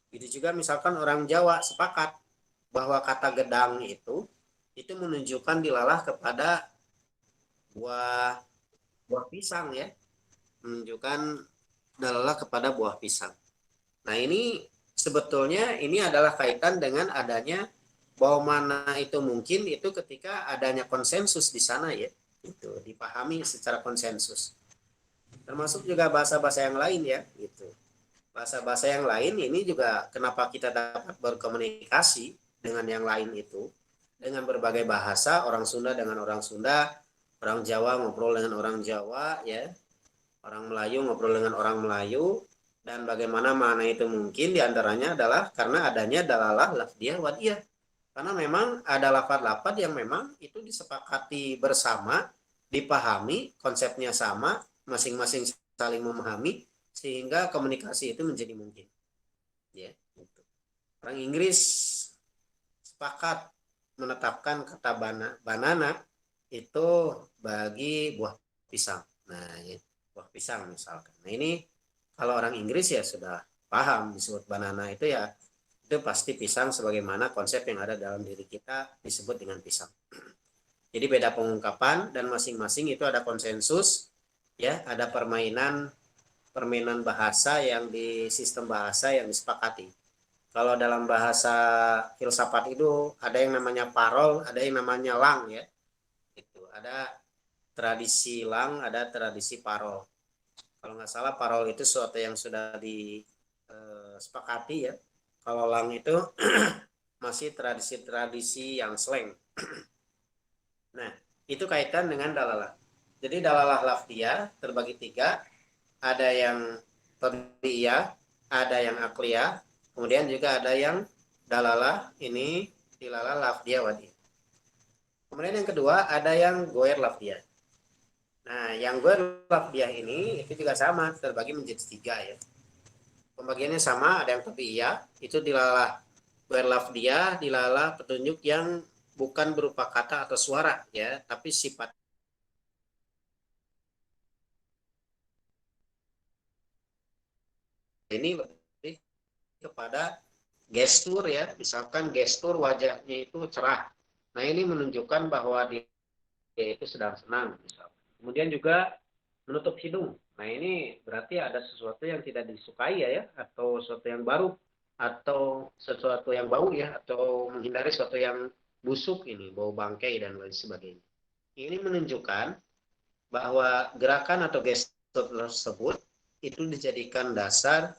Itu juga misalkan orang Jawa sepakat bahwa kata gedang itu menunjukkan dilalah kepada buah pisang ya, menunjukkan dilalah kepada buah pisang. Nah, ini sebetulnya ini adalah kaitan dengan adanya bahwa mana itu mungkin itu ketika adanya konsensus di sana ya, itu dipahami secara konsensus. Termasuk juga bahasa-bahasa yang lain ya, gitu. Bahasa-bahasa yang lain ini juga kenapa kita dapat berkomunikasi dengan yang lain itu dengan berbagai bahasa, orang Sunda dengan orang Sunda, orang Jawa ngobrol dengan orang Jawa ya, orang Melayu ngobrol dengan orang Melayu, dan bagaimana mana itu mungkin diantaranya adalah karena adanya dalalah lafdiyah wadiyah. Karena memang ada lafaz-lafaz yang memang itu disepakati bersama, dipahami, konsepnya sama, masing-masing saling memahami, sehingga komunikasi itu menjadi mungkin. Ya, gitu. Orang Inggris sepakat menetapkan kata banana itu bagi buah pisang. Nah, ya, buah pisang misalkan. Nah, ini kalau orang Inggris ya sudah paham disebut banana itu ya, itu pasti pisang sebagaimana konsep yang ada dalam diri kita disebut dengan pisang. Jadi beda pengungkapan dan masing-masing itu ada konsensus ya, ada permainan bahasa yang di sistem bahasa yang disepakati. Kalau dalam bahasa filsafat itu ada yang namanya parol, ada yang namanya lang ya. Itu ada tradisi lang, ada tradisi parol. Kalau nggak salah parol itu sesuatu yang sudah disepakati ya. Kalau lang itu masih tradisi-tradisi yang slang. Nah, itu kaitan dengan dalalah. Jadi dalalah lafdiyah terbagi tiga. Ada yang tabi'iyah, ada yang akliyah, kemudian juga ada yang dalalah ini dilalah lafdiyah wadiyah. Kemudian yang kedua ada yang goer lafdiyah. Nah, yang goer lafdiyah ini itu juga sama, terbagi menjadi tiga ya. Pembagiannya sama, ada yang tabi'iyah, itu dilalah goer lafdiyah, dilalah petunjuk yang bukan berupa kata atau suara ya, tapi sifat. Ini lebih kepada gestur ya, misalkan gestur wajahnya itu cerah. Nah, ini menunjukkan bahwa dia itu sedang senang misalkan. Kemudian juga menutup hidung. Nah, ini berarti ada sesuatu yang tidak disukai ya, atau sesuatu yang baru, atau sesuatu yang bau ya, atau menghindari sesuatu yang busuk ini, bau bangkai dan lain sebagainya. Ini menunjukkan bahwa gerakan atau gestur tersebut itu dijadikan dasar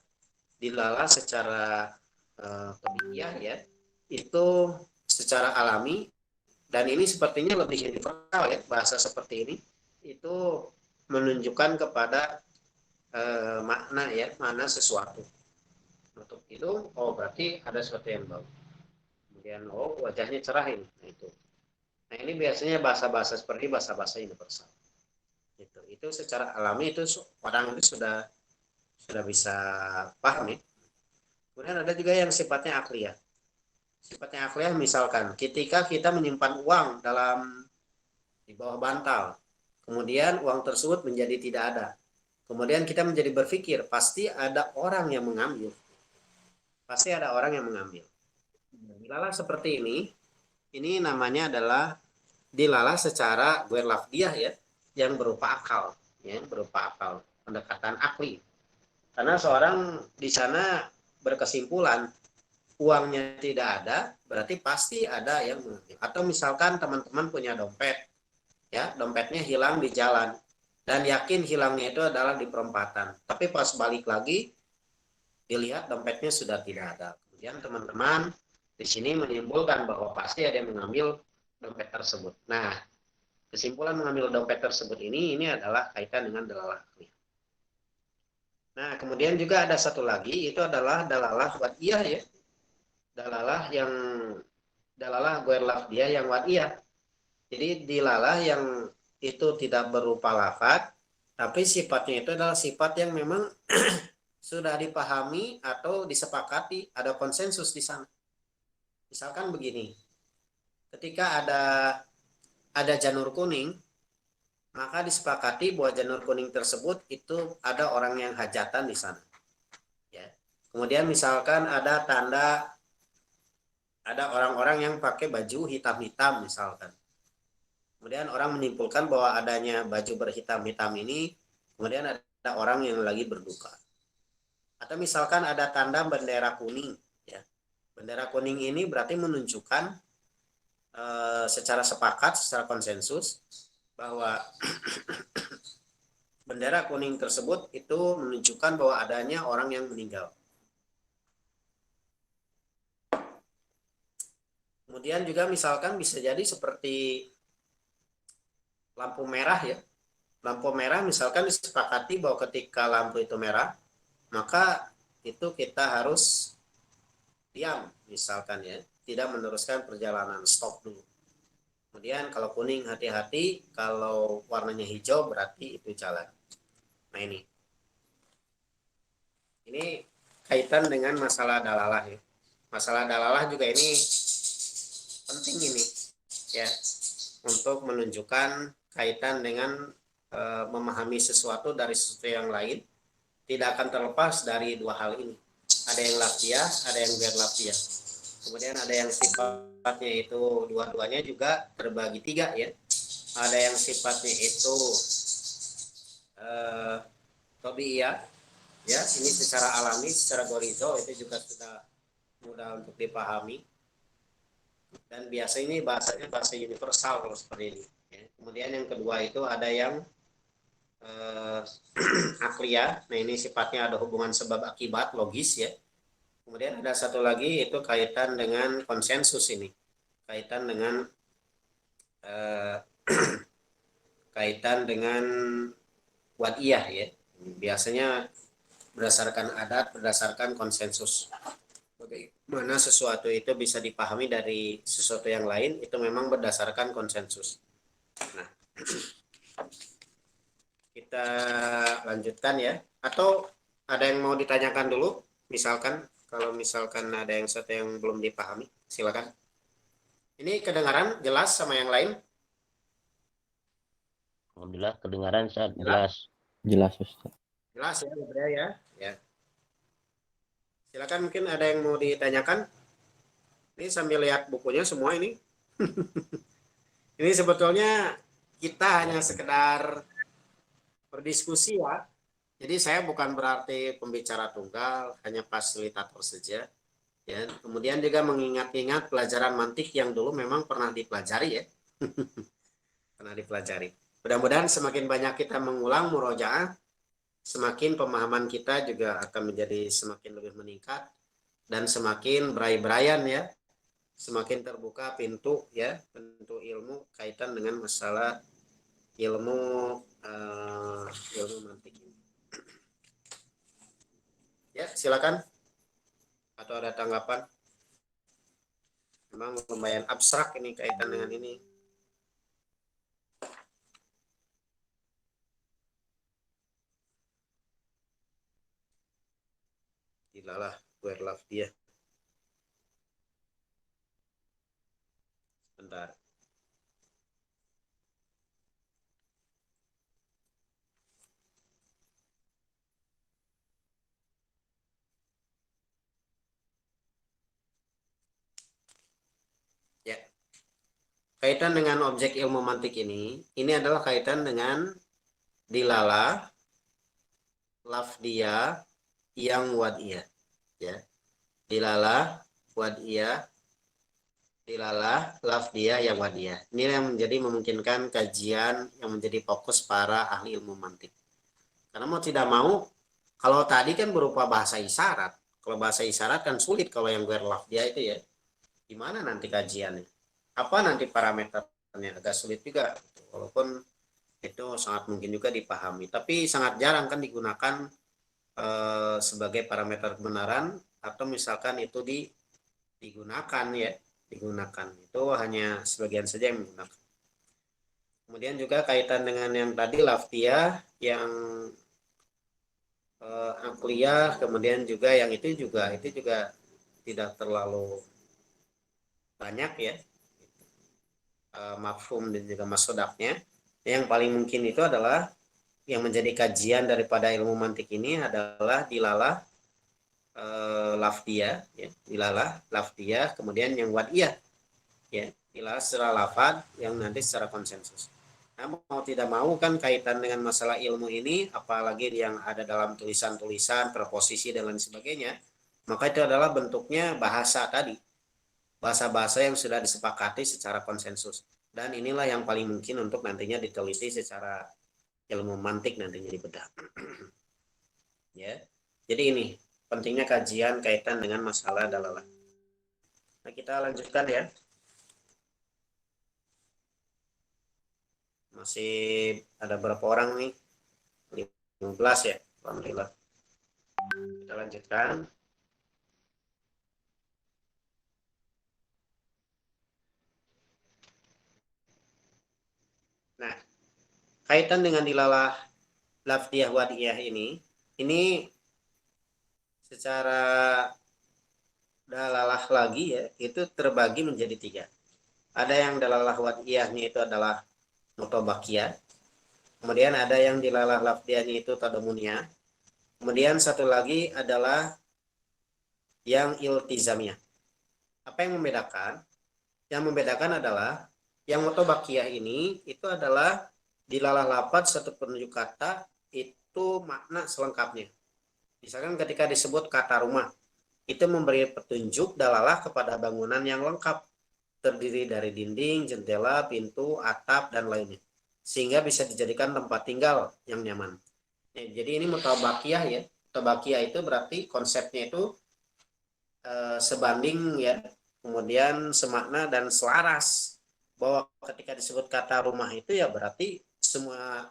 dilalah secara tabiiyah ya, itu secara alami, dan ini sepertinya lebih universal ya, bahasa seperti ini itu menunjukkan kepada makna ya, mana sesuatu. Untuk itu oh berarti ada sesuatu yang baru, kemudian oh wajahnya cerah ini. Nah, ini biasanya bahasa-bahasa seperti bahasa-bahasa universal. Itu secara alami itu orang itu sudah bisa paham ya. Kemudian ada juga yang sifatnya akliyah. Sifatnya akliyah misalkan ketika kita menyimpan uang di bawah bantal, kemudian uang tersebut menjadi tidak ada. Kemudian kita menjadi berpikir pasti ada orang yang mengambil. Pasti ada orang yang mengambil. Dilalah seperti ini namanya adalah dilalah secara goer lafdiyah ya, yang berupa akal, ya, berupa akal, pendekatan akli. Karena seorang di sana berkesimpulan uangnya tidak ada, berarti pasti ada yang mengambil. Atau misalkan teman-teman punya dompet, ya, dompetnya hilang di jalan. dan yakin hilangnya itu adalah di perempatan. Tapi pas balik lagi dilihat dompetnya sudah tidak ada. Kemudian teman-teman di sini menyimpulkan bahwa pasti ada yang mengambil dompet tersebut. Nah, kesimpulan mengambil dompet tersebut ini adalah kaitan dengan dalalah akli. Nah, kemudian juga ada satu lagi, itu adalah dalalah wad'iyah ya. Dalalah ghairu lafdiyah yang wad'iyah. Jadi dilalah yang itu tidak berupa lafaz, tapi sifatnya itu adalah sifat yang memang sudah dipahami atau disepakati, ada konsensus di sana. Misalkan begini, ketika ada janur kuning, maka disepakati bahwa janur kuning tersebut itu ada orang yang hajatan di sana. Ya. Kemudian misalkan ada tanda, ada orang-orang yang pakai baju hitam-hitam misalkan. Kemudian orang menyimpulkan bahwa adanya baju berhitam-hitam ini, kemudian ada orang yang lagi berduka. Atau misalkan ada tanda bendera kuning. Ya. Bendera kuning ini berarti menunjukkan secara sepakat, secara konsensus, bahwa bendera kuning tersebut itu menunjukkan bahwa adanya orang yang meninggal. Kemudian juga misalkan bisa jadi seperti lampu merah ya. Lampu merah misalkan disepakati bahwa ketika lampu itu merah, maka itu kita harus diam misalkan ya, tidak meneruskan perjalanan, stop dulu. Kemudian kalau kuning hati-hati, kalau warnanya hijau berarti itu jalan. Nah ini kaitan dengan masalah dalalah ya. Masalah dalalah juga ini penting ini ya, untuk menunjukkan kaitan dengan memahami sesuatu dari sesuatu yang lain, tidak akan terlepas dari dua hal ini. Ada yang lafziyah, ada yang ghair lafziyah. Kemudian ada yang sifatnya itu dua-duanya juga terbagi tiga ya. Ada yang sifatnya itu tabiiyah ya, ini secara alami, secara gorizo itu juga sudah mudah untuk dipahami. Dan biasa ini bahasanya bahasa universal kalau seperti ini. Ya. Kemudian yang kedua itu ada yang akliyah. Nah ini sifatnya ada hubungan sebab akibat logis ya. Kemudian ada satu lagi itu kaitan dengan konsensus ini, kaitan dengan kaitan dengan wad'iyah ya. Biasanya berdasarkan adat, berdasarkan konsensus. Bagaimana sesuatu itu bisa dipahami dari sesuatu yang lain, itu memang berdasarkan konsensus. Nah, kita lanjutkan ya. Atau ada yang mau ditanyakan dulu? Misalkan, kalau misalkan ada yang sesuatu yang belum dipahami, silakan. Ini kedengaran jelas sama yang lain? Alhamdulillah kedengaran saat jelas. Jelas Ustaz. Jelas ya, ya. Silakan, mungkin ada yang mau ditanyakan. Ini sambil lihat bukunya semua ini. Ini sebetulnya kita hanya sekedar berdiskusi ya. Jadi saya bukan berarti pembicara tunggal, hanya fasilitator saja. Ya, kemudian juga mengingat-ingat pelajaran mantik yang dulu memang pernah dipelajari ya. Pernah dipelajari. Mudah-mudahan semakin banyak kita mengulang murojaah, semakin pemahaman kita juga akan menjadi semakin lebih meningkat dan semakin berai-beraian ya, semakin terbuka pintu ya, pintu ilmu kaitan dengan masalah ilmu mantik ini. Ya, silakan. Atau ada tanggapan? Memang lumayan abstrak ini kaitan dengan ini. Dilalah ghairu lafziyah. Bentar. Ya. Kaitan dengan objek ilmu mantik ini adalah kaitan dengan dilalah lafdiyah yang wad'iyah ya. Dilalah wad'iyah dilalah, lafdiyah, yang wadiyah. Ini yang menjadi memungkinkan kajian yang menjadi fokus para ahli ilmu mantik. Karena mau tidak mau, kalau tadi kan berupa bahasa isyarat. Kalau bahasa isyarat kan sulit kalau yang gue lafdiyah itu ya. Gimana nanti kajiannya? Apa nanti parameternya? Agak sulit juga. Walaupun itu sangat mungkin juga dipahami. Tapi sangat jarang kan digunakan sebagai parameter kebenaran, atau misalkan itu digunakan ya, digunakan itu hanya sebagian saja yang menggunakan. Kemudian juga kaitan dengan yang tadi lafdiyah, yang akliyah, kemudian juga yang itu juga tidak terlalu banyak ya, mafhum dan juga masodaknya. Yang paling mungkin itu adalah yang menjadi kajian daripada ilmu mantik ini adalah dilalah, lafdiyah ya, dilalah lafdiyah, kemudian yang wadiyah ya, dilalah secara lafad, yang nanti secara konsensus. Nah, mau tidak mau kan kaitan dengan masalah ilmu ini, apalagi yang ada dalam tulisan-tulisan, preposisi dan lain sebagainya, maka itu adalah bentuknya bahasa tadi, bahasa-bahasa yang sudah disepakati secara konsensus. Dan inilah yang paling mungkin untuk nantinya diteliti secara ilmu mantik, nantinya dibedah. Ya, jadi ini pentingnya kajian kaitan dengan masalah dalalah. Nah, kita lanjutkan ya. Masih ada berapa orang nih? 15 ya. Alhamdulillah. Kita lanjutkan. Nah, kaitan dengan dilalah lafdiyah wadiyah ini secara dalalah lagi ya, itu terbagi menjadi 3. Ada yang dalalah wadiyahnya itu adalah mutobakiyah. Kemudian ada yang dilalah lafdiyahnya itu tadamuniyah. Kemudian satu lagi adalah yang iltizamiyah. Apa yang membedakan? Yang membedakan adalah yang mutobakiyah ini itu adalah dilalah lafaz satu penunjuk kata itu makna selengkapnya. Misalkan ketika disebut kata rumah, itu memberi petunjuk dalalah kepada bangunan yang lengkap, terdiri dari dinding, jendela, pintu, atap, dan lainnya, sehingga bisa dijadikan tempat tinggal yang nyaman. Jadi ini mutabakiyah ya. Mutabakiyah itu berarti konsepnya itu sebanding ya, kemudian semakna dan selaras, bahwa ketika disebut kata rumah itu ya berarti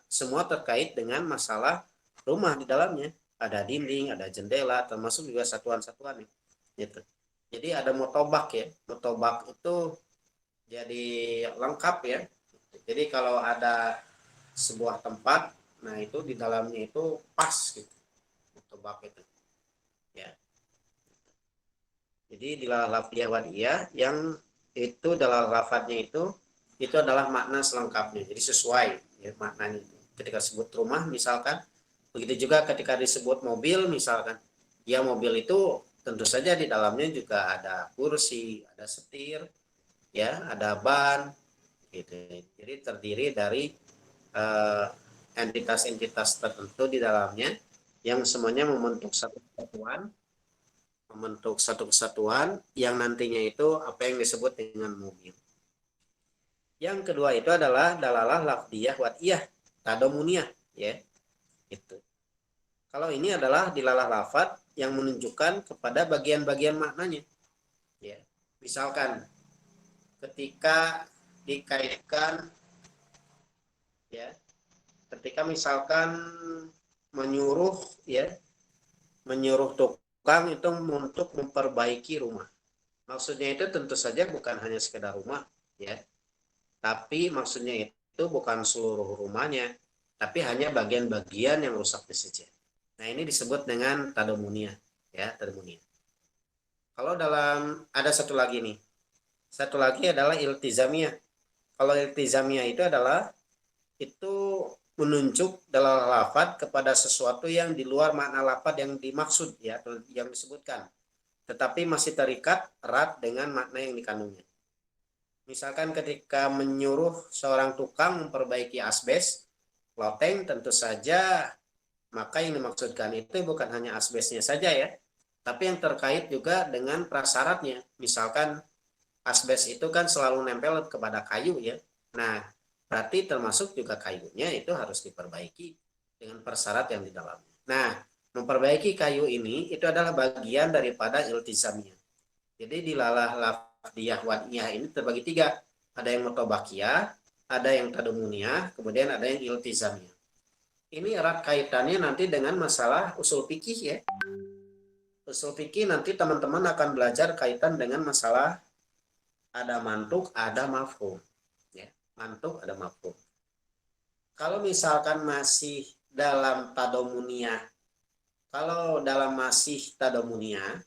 semua terkait dengan masalah rumah di dalamnya. Ada dinding, ada jendela, termasuk juga satuan-satuan gitu. Jadi ada mutobak ya. Mutobak itu jadi lengkap ya. Jadi kalau ada sebuah tempat, nah itu di dalamnya itu pas gitu. Mutobak itu. Ya. Jadi di lafziyah wadiyah yang itu dalam lafadznya itu adalah makna selengkapnya. Jadi sesuai ya, maknanya. Ketika disebut rumah misalkan, begitu juga ketika disebut mobil misalkan. Ya mobil itu tentu saja di dalamnya juga ada kursi, ada setir, ya, ada ban gitu. Jadi terdiri dari entitas-entitas tertentu di dalamnya yang semuanya membentuk satu kesatuan yang nantinya itu apa yang disebut dengan mobil. Yang kedua itu adalah dalalah lafdiyah wadiyah tadomuniyah ya. Itu. Kalau ini adalah dilalah lafad yang menunjukkan kepada bagian-bagian maknanya. Ya. Misalkan ketika dikaitkan ya, ketika misalkan menyuruh ya, menyuruh tukang itu untuk memperbaiki rumah. Maksudnya itu tentu saja bukan hanya sekedar rumah ya, tapi maksudnya itu bukan seluruh rumahnya, tapi hanya bagian-bagian yang rusaknya saja. Nah ini disebut dengan tadomunia ya, tadomunia. Kalau dalam ada satu lagi nih, satu lagi adalah iltizamiyah. Kalau iltizamiyah itu menunjuk dalam lafad kepada sesuatu yang di luar makna lafad yang dimaksud ya, atau yang disebutkan, tetapi masih terikat erat dengan makna yang dikandungnya. Misalkan ketika menyuruh seorang tukang memperbaiki asbes, loteng, tentu saja maka yang dimaksudkan itu bukan hanya asbesnya saja ya, tapi yang terkait juga dengan prasyaratnya. Misalkan asbes itu kan selalu nempel kepada kayu ya. Nah, berarti termasuk juga kayunya itu harus diperbaiki dengan persyarat yang di dalamnya. Nah, memperbaiki kayu ini itu adalah bagian daripada iltizamnya. Jadi dilalah lafdiyah wadiyah ini terbagi tiga. Ada yang mutobakiyah, ada yang tadumuniyah, kemudian ada yang iltizamiyah. Ini erat kaitannya nanti dengan masalah usul fikih ya. Usul fikih nanti teman-teman akan belajar kaitan dengan masalah ada mantuk, ada mafhum. Ya, mantuk, ada mafhum. Kalau misalkan masih dalam tadomuniyah, kalau dalam masih tadomuniyah,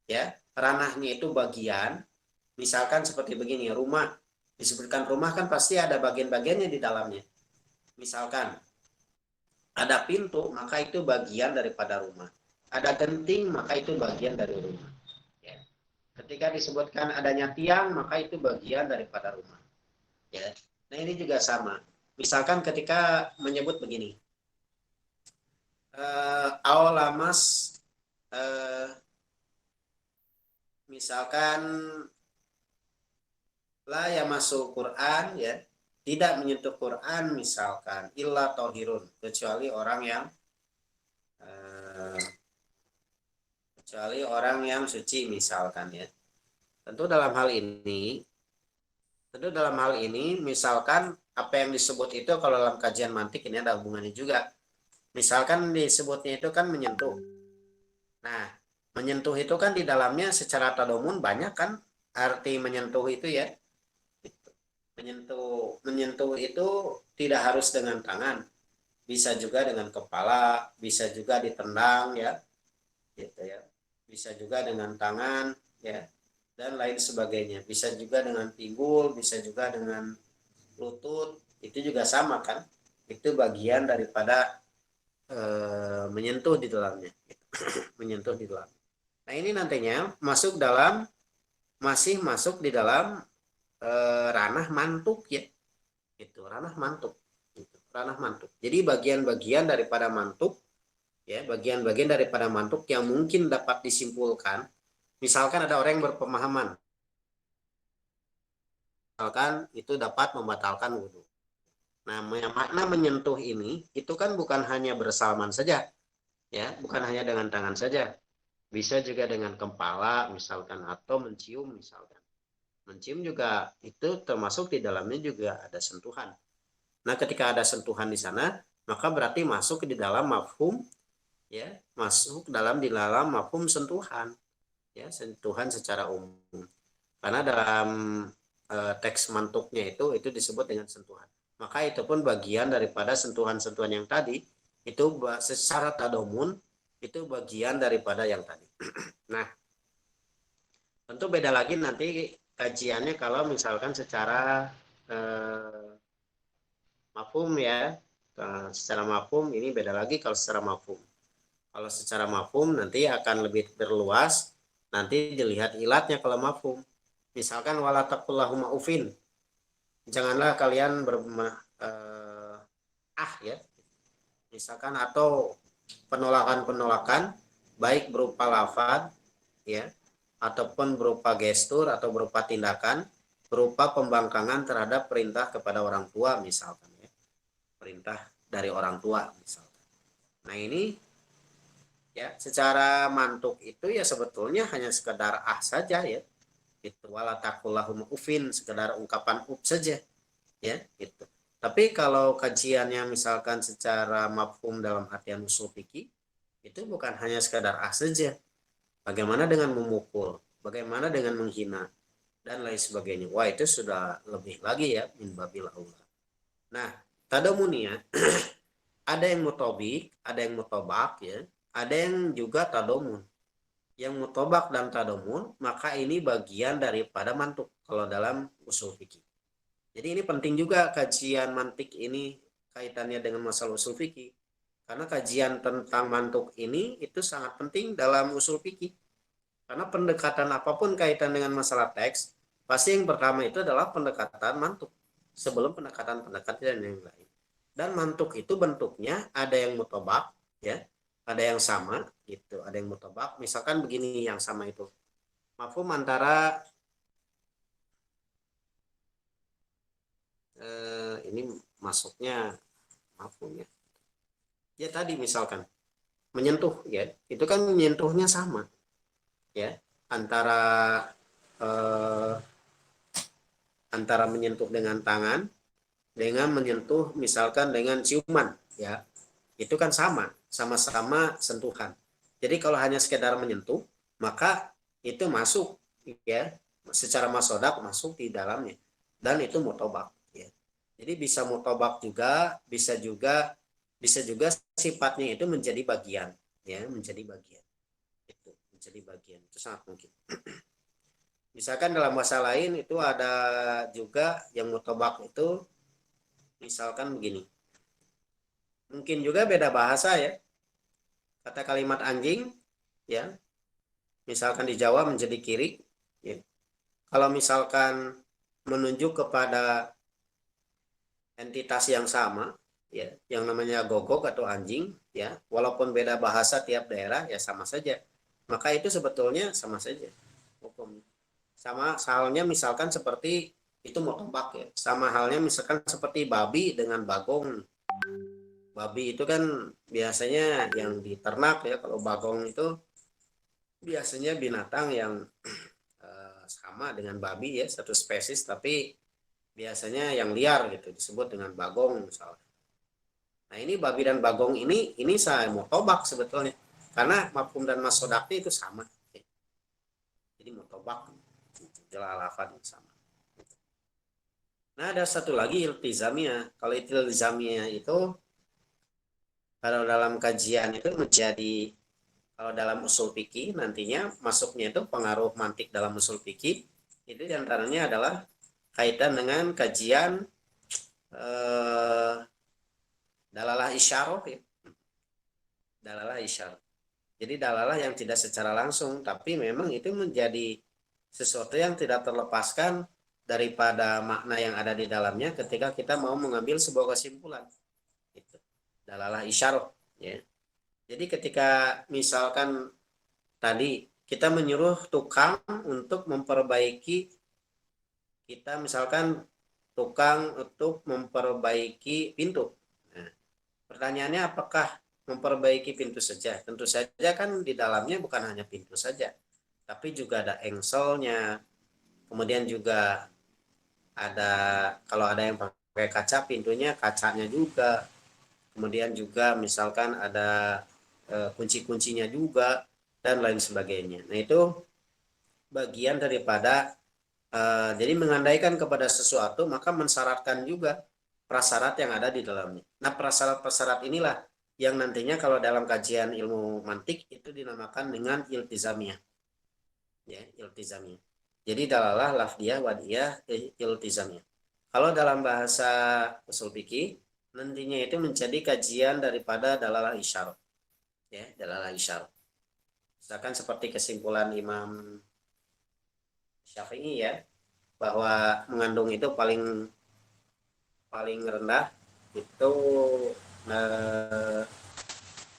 ya ranahnya itu bagian, misalkan seperti begini, rumah disebutkan rumah kan pasti ada bagian-bagiannya di dalamnya. Misalkan ada pintu, maka itu bagian daripada rumah. Ada genting, maka itu bagian dari rumah. Ya. Ketika disebutkan adanya tiang, maka itu bagian daripada rumah. Ya. Nah ini juga sama. Misalkan ketika menyebut begini, awalamas, misalkan la yang masuk Quran ya, tidak menyentuh Quran misalkan illa tohirun, kecuali orang yang suci misalkan ya. Tentu dalam hal ini misalkan apa yang disebut itu kalau dalam kajian mantik ini ada hubungannya juga. Misalkan disebutnya itu kan menyentuh. Nah, menyentuh itu kan di dalamnya secara tadomun banyak kan arti menyentuh itu ya. Menyentuh itu tidak harus dengan tangan, bisa juga dengan kepala, bisa juga ditendang ya, gitu ya, bisa juga dengan tangan ya, dan lain sebagainya, bisa juga dengan pinggul, bisa juga dengan lutut, itu juga sama kan, itu bagian daripada menyentuh di dalamnya, menyentuh di dalam. Nah ini nantinya masih masuk di dalam ranah mantuk ya, itu ranah mantuk, gitu. Ranah mantuk. Jadi bagian-bagian daripada mantuk ya, bagian-bagian daripada mantuk yang mungkin dapat disimpulkan. Misalkan ada orang yang berpemahaman, misalkan itu dapat membatalkan wudhu. Nah, makna menyentuh ini itu kan bukan hanya bersalaman saja, ya, bukan hanya dengan tangan saja, bisa juga dengan kepala misalkan atau mencium misalkan. Mencium juga itu termasuk di dalamnya juga ada sentuhan. Nah, ketika ada sentuhan di sana, maka berarti masuk di dalam mafhum ya, masuk di dalam mafhum sentuhan. Ya, sentuhan secara umum. Karena dalam teks mantuknya itu disebut dengan sentuhan. Maka itu pun bagian daripada sentuhan-sentuhan yang tadi itu secara tadomun itu bagian daripada yang tadi. Nah, tentu beda lagi nanti kajiannya kalau misalkan secara mafhum ya, secara mafhum ini beda lagi kalau secara mafhum. Kalau secara mafhum nanti akan lebih berluas, nanti dilihat ilatnya kalau mafhum. Misalkan wala taqullahumma ufin, janganlah kalian ya, misalkan, atau penolakan-penolakan baik berupa lafaz ya, ataupun berupa gestur atau berupa tindakan, berupa pembangkangan terhadap perintah kepada orang tua misalkan ya, perintah dari orang tua misalkan. Nah ini ya secara mantuk itu ya sebetulnya hanya sekedar saja ya, itu wala taqullahum ufin, sekedar ungkapan saja ya gitu. Tapi kalau kajiannya misalkan secara mafhum dalam artian usul fikih itu bukan hanya sekedar saja. Bagaimana dengan memukul, bagaimana dengan menghina dan lain sebagainya. Wah, itu sudah lebih lagi ya, min babil aula. Nah, tadamuniyah ada yang mutobik, ada yang mutobak ya, ada yang juga tadomun. Yang mutobak dan tadomun, maka ini bagian daripada mantuk kalau dalam usul fikih. Jadi ini penting juga kajian mantik ini kaitannya dengan masalah usul fikih. Karena kajian tentang mantuk ini itu sangat penting dalam usul fikih. Karena pendekatan apapun kaitan dengan masalah teks, pasti yang pertama itu adalah pendekatan mantuk sebelum pendekatan-pendekatan yang lain. Dan mantuk itu bentuknya ada yang mutobak ya, ada yang sama gitu, ada yang mutobak. Misalkan begini yang sama itu. Mafhum antara ini masuknya maafnya. Ya tadi misalkan menyentuh ya, itu kan menyentuhnya sama ya antara eh, antara menyentuh dengan tangan dengan menyentuh misalkan dengan ciuman ya. Itu kan sama-sama sentuhan. Jadi kalau hanya sekedar menyentuh, maka itu masuk ya secara masodak masuk di dalamnya dan itu mutobak ya. Jadi bisa mutobak juga, bisa juga sifatnya itu menjadi bagian ya, menjadi bagian. Itu menjadi bagian. Itu sangat mungkin. Misalkan dalam bahasa lain itu ada juga yang mutobak itu misalkan begini. Mungkin juga beda bahasa ya. Kata kalimat anjing ya misalkan di Jawa menjadi kiri ya. Kalau misalkan menunjuk kepada entitas yang sama ya yang namanya gogok atau anjing ya walaupun beda bahasa tiap daerah ya sama saja maka itu sebetulnya sama saja hukumnya sama halnya misalkan seperti itu mau tebak ya sama halnya misalkan seperti babi dengan bagong. Babi itu kan biasanya yang diternak ya kalau bagong itu biasanya binatang yang sama dengan babi ya satu spesies tapi biasanya yang liar gitu disebut dengan bagong misalnya. Nah ini babi dan bagong ini saya mau tobak sebetulnya karena mafhum dan masodaknya itu sama. Jadi mau tobak jelalafan sama. Nah ada satu lagi iltizamia. Kalau iltizamia itu kalau dalam kajian itu menjadi kalau dalam usul fikih nantinya masuknya itu pengaruh mantik dalam usul fikih itu diantaranya adalah kaitan dengan kajian eh, dalalah isyarah ya. Dalalah isyarah. Jadi dalalah yang tidak secara langsung tapi memang itu menjadi sesuatu yang tidak terlepaskan daripada makna yang ada di dalamnya ketika kita mau mengambil sebuah kesimpulan. Itu. Dalalah isyarah ya. Jadi ketika misalkan tadi kita menyuruh tukang untuk memperbaiki kita misalkan tukang untuk memperbaiki pintu. Nah, pertanyaannya apakah memperbaiki pintu saja? Tentu saja kan di dalamnya bukan hanya pintu saja, tapi juga ada engselnya. Kemudian juga ada kalau ada yang pakai kaca pintunya kacanya juga. Kemudian juga misalkan ada kunci-kuncinya juga dan lain sebagainya. Nah, itu bagian daripada jadi mengandaikan kepada sesuatu maka mensyaratkan juga prasyarat yang ada di dalamnya. Nah, prasyarat-prasyarat inilah yang nantinya kalau dalam kajian ilmu mantik itu dinamakan dengan iltizamiyah. Ya, iltizamiyah. Jadi dalalah, lafdiyah, wadiyah, iltizamiyah. Kalau dalam bahasa usul fikih nantinya itu menjadi kajian daripada dalalah isyarah. Ya, dalalah isyarah. Misalkan seperti kesimpulan Imam Syafi'i ya, bahwa mengandung itu paling paling rendah itu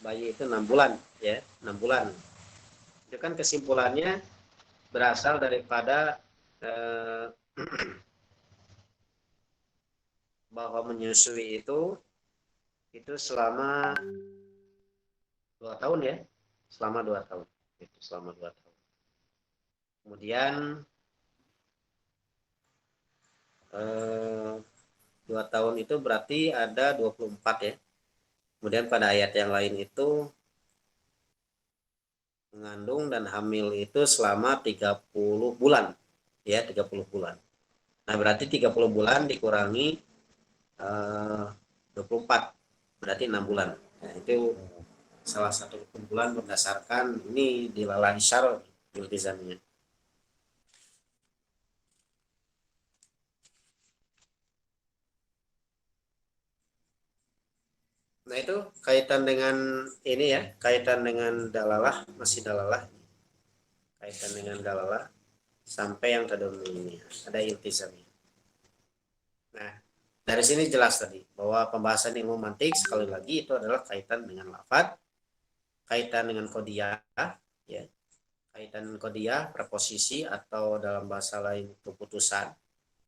bayi itu 6 bulan ya 6 bulan itu kan kesimpulannya berasal daripada bahwa menyusui itu selama 2 tahun ya selama 2 tahun itu selama 2 tahun kemudian 2 tahun itu berarti ada 24 ya. Kemudian pada ayat yang lain itu mengandung dan hamil itu selama 30 bulan. Ya, 30 bulan. Nah, berarti 30 bulan dikurangi 24. Berarti 6 bulan. Nah, itu salah satu bulan berdasarkan ini dilalai syarat iltizamnya. Nah itu kaitan dengan ini ya, kaitan dengan dalalah, masih dalalah. Kaitan dengan dalalah sampai yang terdahulu ini ada iltizamnya. Nah, dari sini jelas tadi bahwa pembahasan ilmu mantik sekali lagi itu adalah kaitan dengan lafadz, kaitan dengan qodiyah, ya, kaitan dengan qodiyah, preposisi atau dalam bahasa lain keputusan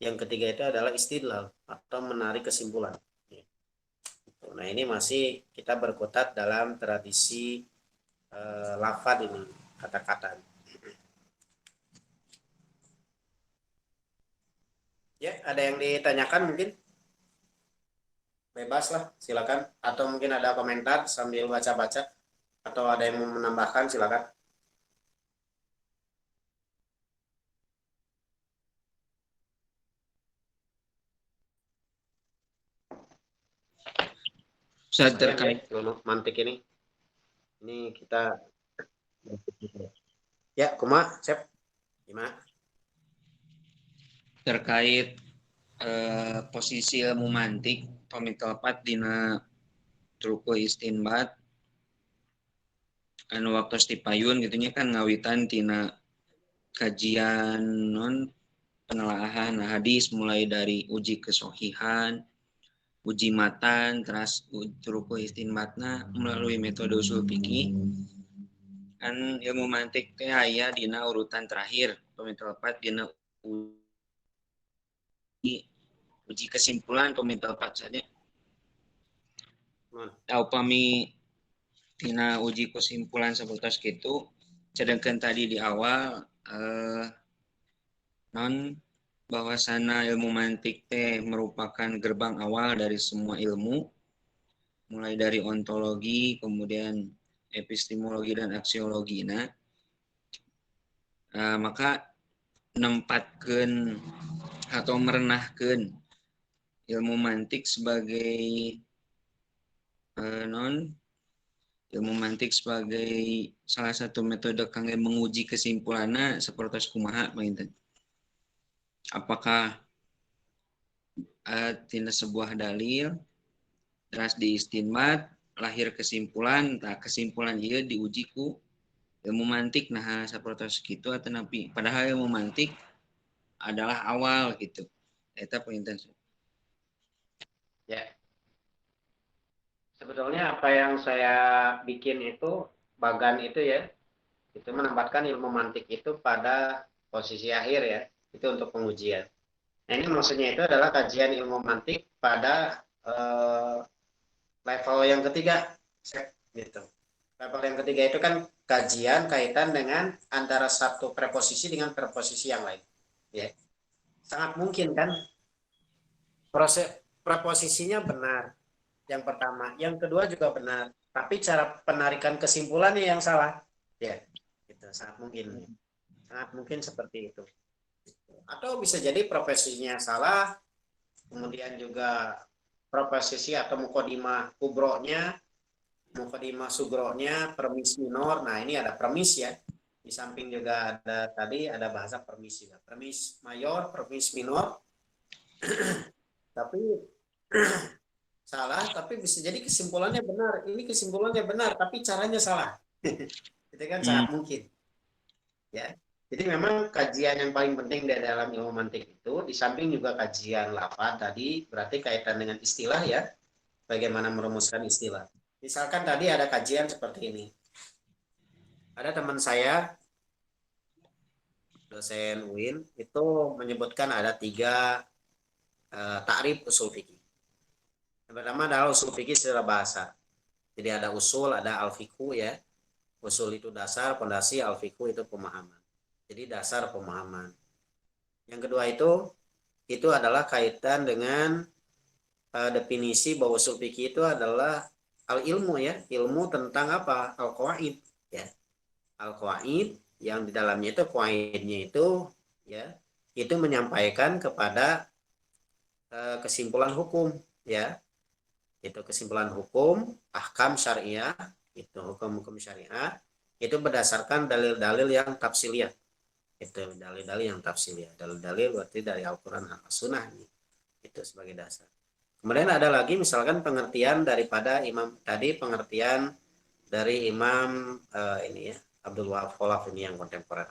yang ketiga itu adalah istidlal atau menarik kesimpulan. Nah, ini masih kita berkutat dalam tradisi lafaz ini, kata-kata. Ya, ada yang ditanyakan mungkin? Bebas lah, silakan. Atau mungkin ada komentar sambil baca-baca, atau ada yang mau menambahkan, silakan. Saya Lumayan terkait ya, ilmu mantik ini kita ya, Kuma, Sep, gimana? terkait posisi ilmu mantik pamitelpat dina truku istinbat anu waktu stipayun gitunya kan ngawitan tina kajian non penelaahan hadis mulai dari uji kesohihan, uji matan, terus truku istinbatna melalui metode usul fikih. Kan ilmu mantik teh aya dina urutan terakhir pamitelpat dina uji kesimpulan pamitelpat saja. Upami tina uji kesimpulan seperti itu, sedangkan tadi di awal non bahwasana ilmu mantik teh merupakan gerbang awal dari semua ilmu, mulai dari ontologi, kemudian epistemologi dan aksiologi. Nah, maka nempatkan atau merenahkan ilmu mantik sebagai ilmu mantik sebagai salah satu metode kangge menguji kesimpulannya seperti kumaha mainten. Apakah tina sebuah dalil terus diistinbat lahir kesimpulan, tak kesimpulan ieu diuji ku ilmu mantik nah sapertos kitu atau napi padahal ilmu mantik adalah awal gitu. Eta pointen. Ya. Sebetulnya apa yang saya bikin itu, bagan itu ya, itu menempatkan ilmu mantik itu pada posisi akhir ya, itu untuk pengujian. Nah, ini maksudnya itu adalah kajian ilmu mantik pada level yang ketiga, gitu. Level yang ketiga itu kan kajian kaitan dengan antara satu preposisi dengan preposisi yang lain. Ya. Sangat mungkin kan proses preposisinya benar. Yang pertama, yang kedua juga benar, tapi cara penarikan kesimpulannya yang salah. Ya, itu sangat mungkin seperti itu. Atau bisa jadi preposisinya salah, kemudian juga preposisi atau mukodimah kubronya, mukodimah sugronya, permis minor. Nah, ini ada permis ya. Di samping juga ada tadi ada bahasa permis juga. Permis mayor, permis minor. Tapi salah, tapi bisa jadi kesimpulannya benar. Ini kesimpulannya benar, tapi caranya salah. Itu kan sangat mungkin. Ya. Jadi memang kajian yang paling penting di dalam ilmu mantik itu, di samping juga kajian lafaz tadi, berarti kaitan dengan istilah ya, bagaimana merumuskan istilah. Misalkan tadi ada kajian seperti ini. Ada teman saya, dosen UIN, itu menyebutkan ada 3 takrif usul fikih. Yang pertama adalah usul fikih secara bahasa. Jadi ada usul, ada al-fiqhu ya. Usul itu dasar, fondasi, al-fiqhu itu pemahaman. Jadi dasar pemahaman. Yang kedua itu adalah kaitan dengan definisi bahwa usul fikih itu adalah al-ilmu ya, ilmu tentang apa? Al-qawaid ya. Al-qawaid yang di dalamnya itu qawaidnya itu ya, itu menyampaikan kepada kesimpulan hukum ya. Itu kesimpulan hukum, ahkam syariah, itu hukum-hukum syariah itu berdasarkan dalil-dalil yang tafsiliyah. Itu dalil-dalil yang tafsiliyah. Dalil-dalil berarti dari Al-Qur'an dan As-Sunnah itu sebagai dasar. Kemudian ada lagi misalkan pengertian daripada imam tadi, pengertian dari Imam ini ya, Abdul Wahab Khalaf ini yang kontemporer.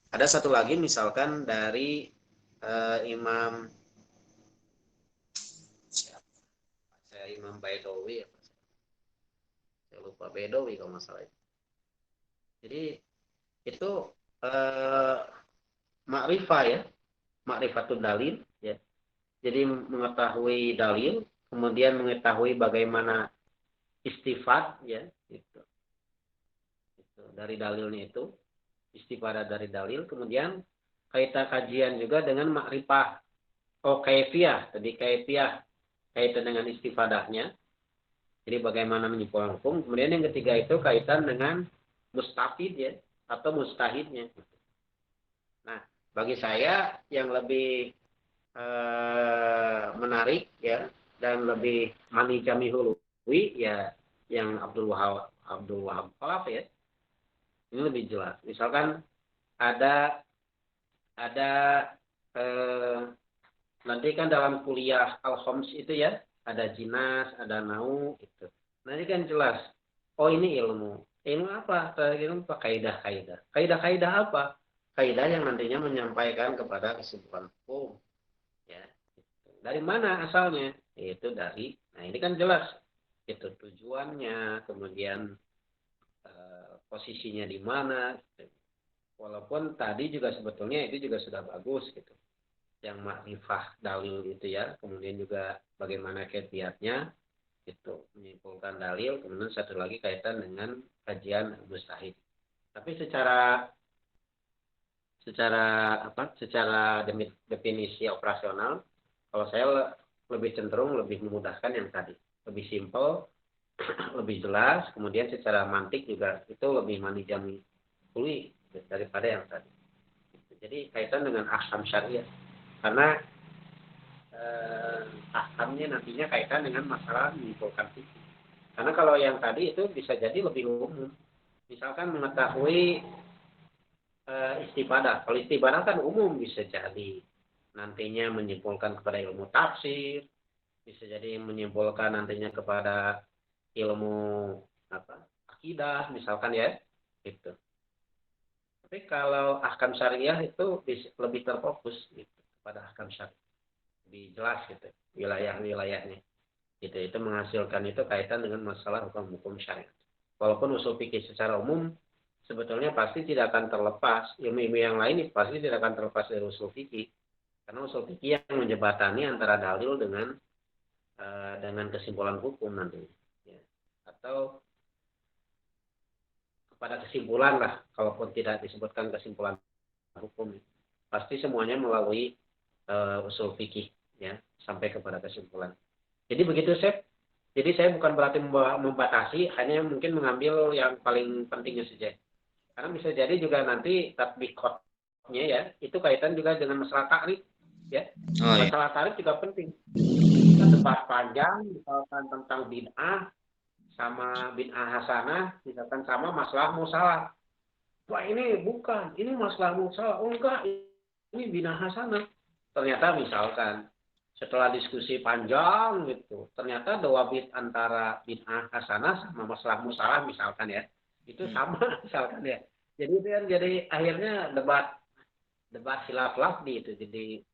Ada satu lagi misalkan dari Imam Imam Baidawi ya, saya lupa Baidawi kalau masalah itu. Jadi itu makrifah ya, makrifatul dalil ya. Jadi mengetahui dalil, kemudian mengetahui bagaimana istifad, ya, gitu. Dari dalilnya itu, istifadah dari dalil, kemudian kaitan kajian juga dengan makrifah. Kaifiyah, tadi kaifiyah kaitan dengan istifadahnya. Jadi bagaimana menyimpulkan hukum. Kemudian yang ketiga itu kaitan dengan mustafid, ya, atau mustahidnya. Nah, bagi saya yang lebih menarik, ya, dan lebih manijami huluwi, ya, yang Abdul Wahab Khalaf, ya, ini lebih jelas. Misalkan ada nanti kan dalam kuliah al-khoms itu, ya, ada jinas, ada nau itu. Nanti kan jelas. Oh, ini ilmu. Ilmu apa? Ilmu apa? Kaidah-kaidah. Kaidah-kaidah apa? Kaidah yang nantinya menyampaikan kepada kesimpulan hukum. Ya. Dari mana asalnya? Itu dari, nah ini kan jelas. Itu tujuannya, kemudian posisinya di mana. Walaupun tadi juga sebetulnya itu juga sudah bagus gitu. Yang makrifah dalil itu, ya, kemudian juga bagaimana kaifiyatnya itu menyimpulkan dalil, kemudian satu lagi kaitan dengan kajian mustahid. Tapi secara definisi operasional, kalau saya lebih cenderung lebih memudahkan yang tadi, lebih simpel, lebih jelas, kemudian secara mantik juga itu lebih manijami daripada yang tadi. Jadi kaitan dengan ahkam syariah. Karena ahkamnya nantinya kaitan dengan masalah menyimpulkan fikih. Karena kalau yang tadi itu bisa jadi lebih umum. Misalkan mengetahui istifadah. Kalau istifadah kan umum, bisa jadi nantinya menyimpulkan kepada ilmu tafsir, bisa jadi menyimpulkan nantinya kepada ilmu akidah misalkan, ya, gitu. Tapi kalau ahkam syariah itu lebih terfokus gitu pada ahkam syariah. Lebih jelas gitu wilayah-wilayahnya. Itu menghasilkan itu kaitan dengan masalah hukum-hukum syariat. Walaupun usul fikih secara umum sebetulnya pasti tidak akan terlepas, ilmu-ilmu yang lain pasti tidak akan terlepas dari usul fikih. Karena usul fikih yang menjembatani antara dalil dengan kesimpulan hukum nanti. Ya. Atau kepada kesimpulan lah, kalaupun tidak disebutkan kesimpulan hukum. Pasti semuanya melalui usul fikih, ya, sampai kepada kesimpulan. Jadi begitu, Sep. Jadi saya bukan berarti membatasi, hanya mungkin mengambil yang paling pentingnya saja. Karena bisa jadi juga nanti tatbikotnya, ya, itu kaitan juga dengan masalah takrif, ya. Oh, iya. Masalah takrif juga penting. Kita debat panjang misalkan tentang bid'ah sama bid'ah hasanah, misalkan sama masalah musalah. Wah, ini bukan, ini masalah musalah. Oh enggak, ini bid'ah hasanah. Ternyata misalkan setelah diskusi panjang gitu, ternyata dawabit antara bid'ah hasanah sama masalah musalah misalkan, ya, itu sama misalkan, ya. Jadi itu kan jadi akhirnya debat khilaf lafzi itu jadi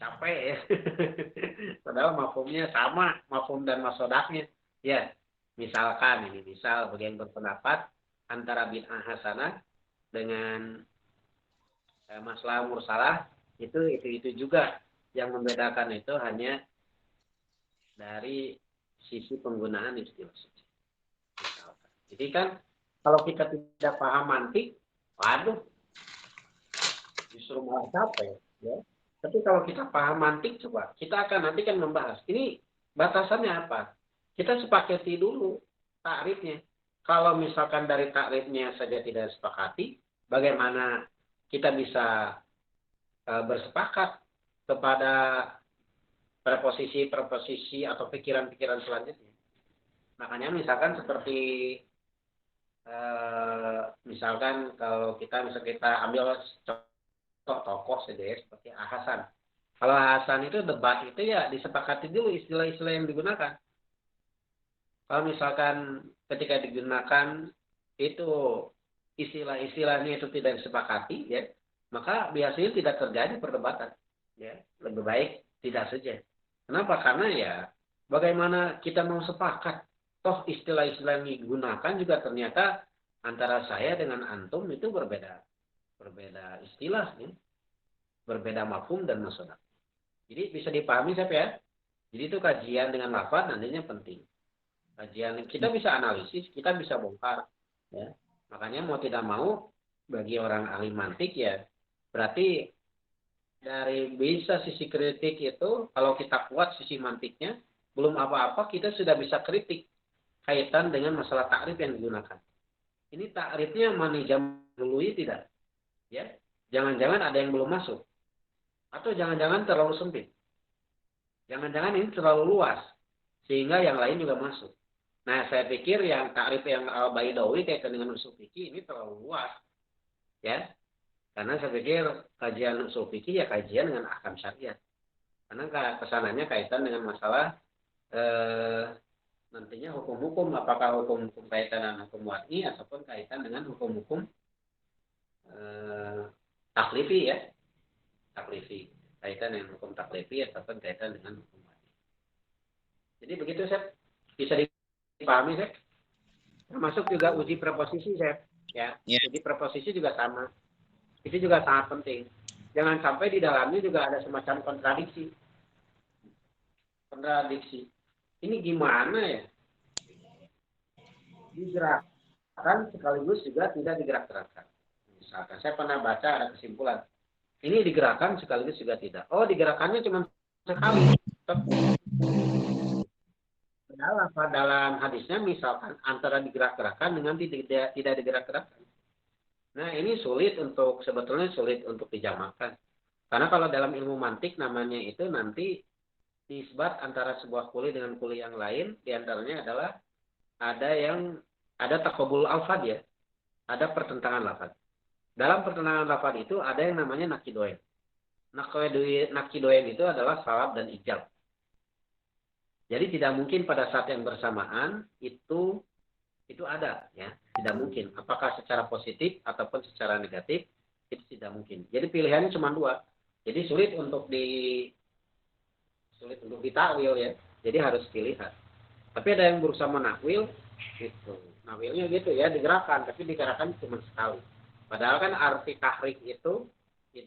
capek, ya. Padahal mafhumnya sama, mafhum dan masodaknya, ya. Misalkan ini misal bagian berpendapat antara bid'ah hasanah dengan masalah mursalah itu juga. Yang membedakan itu hanya dari sisi penggunaan istilah. Jadi kan kalau kita tidak paham mantik, waduh, justru malah capek, ya. Tapi kalau kita paham mantik, coba kita akan nanti kan membahas ini batasannya apa. Kita sepakati dulu takrifnya. Kalau misalkan dari takrifnya saja tidak sepakati, bagaimana kita bisa bersepakat kepada preposisi atau pikiran-pikiran selanjutnya. Makanya misalkan seperti misalkan kalau kita ambil contoh tokoh saja, ya, seperti Hasan. Kalau Hasan itu debat itu, ya, disepakati dulu istilah-istilah yang digunakan. Kalau misalkan ketika digunakan itu istilah-istilahnya itu tidak disepakati, ya, maka biasanya tidak terjadi perdebatan. Ya, lebih baik tidak saja. Kenapa? Karena, ya, bagaimana kita mau sepakat? Toh istilah-istilah yang digunakan juga ternyata antara saya dengan antum itu berbeda istilah, ya. Berbeda mafhum dan maksud. Jadi bisa dipahami Sep ya. Jadi itu kajian dengan lafaz nantinya penting. Kajian kita bisa analisis, kita bisa bongkar. Ya. Makanya mau tidak mau bagi orang ahli mantik ya berarti dari bisa sisi kritik itu kalau kita kuat sisi mantiknya belum apa-apa kita sudah bisa kritik kaitan dengan masalah takrif yang digunakan. Ini takrifnya manijam dulu tidak? Ya, jangan-jangan ada yang belum masuk atau jangan-jangan terlalu sempit. Jangan-jangan ini terlalu luas sehingga yang lain juga masuk. Nah, saya pikir yang takrif yang Al-Baidawi kaitan dengan usul fikih ini terlalu luas, ya. Karena saya pikir kajian usul fikih ya kajian dengan ahkam syariat. Karena kesananya kaitan dengan masalah nantinya hukum-hukum, apakah hukum-hukum kaitan dengan hukum wad'i ataupun kaitan dengan hukum-hukum taklifi ya, taklifi kaitan dengan hukum taklifi ataupun kaitan dengan hukum wad'i. Jadi begitu saya bisa dipahami saya. Termasuk juga uji preposisi saya, ya. Uji preposisi juga sama. Itu juga sangat penting. Jangan sampai di dalamnya juga ada semacam kontradiksi. Kontradiksi. Ini gimana ya? Digerakkan sekaligus juga tidak digerak-gerakkan. Misalkan saya pernah baca ada kesimpulan. Ini digerakkan sekaligus juga tidak. Oh, digerakkannya cuma sekali. Dalam hadisnya misalkan antara digerak-gerakkan dengan tidak digerak-gerakkan. Nah, ini sebetulnya sulit untuk dijamakan. Karena kalau dalam ilmu mantik namanya itu nanti nisbat antara sebuah kuli dengan kuli yang lain, diantaranya adalah ada takobul alfad ya, ada pertentangan lafad. Dalam pertentangan lafad itu ada yang namanya nakidoen. Nakidoen itu adalah salab dan ijab. Jadi tidak mungkin pada saat yang bersamaan itu ada ya, tidak mungkin. Apakah secara positif ataupun secara negatif itu tidak mungkin. Jadi pilihannya cuma dua. Jadi sulit untuk ditakwil ya. Jadi harus pilihan. Tapi ada yang berusaha menakwil gitu. Nakwilnya gitu ya, digerakkan tapi digerakkan cuma sekali. Padahal kan arti tahrik itu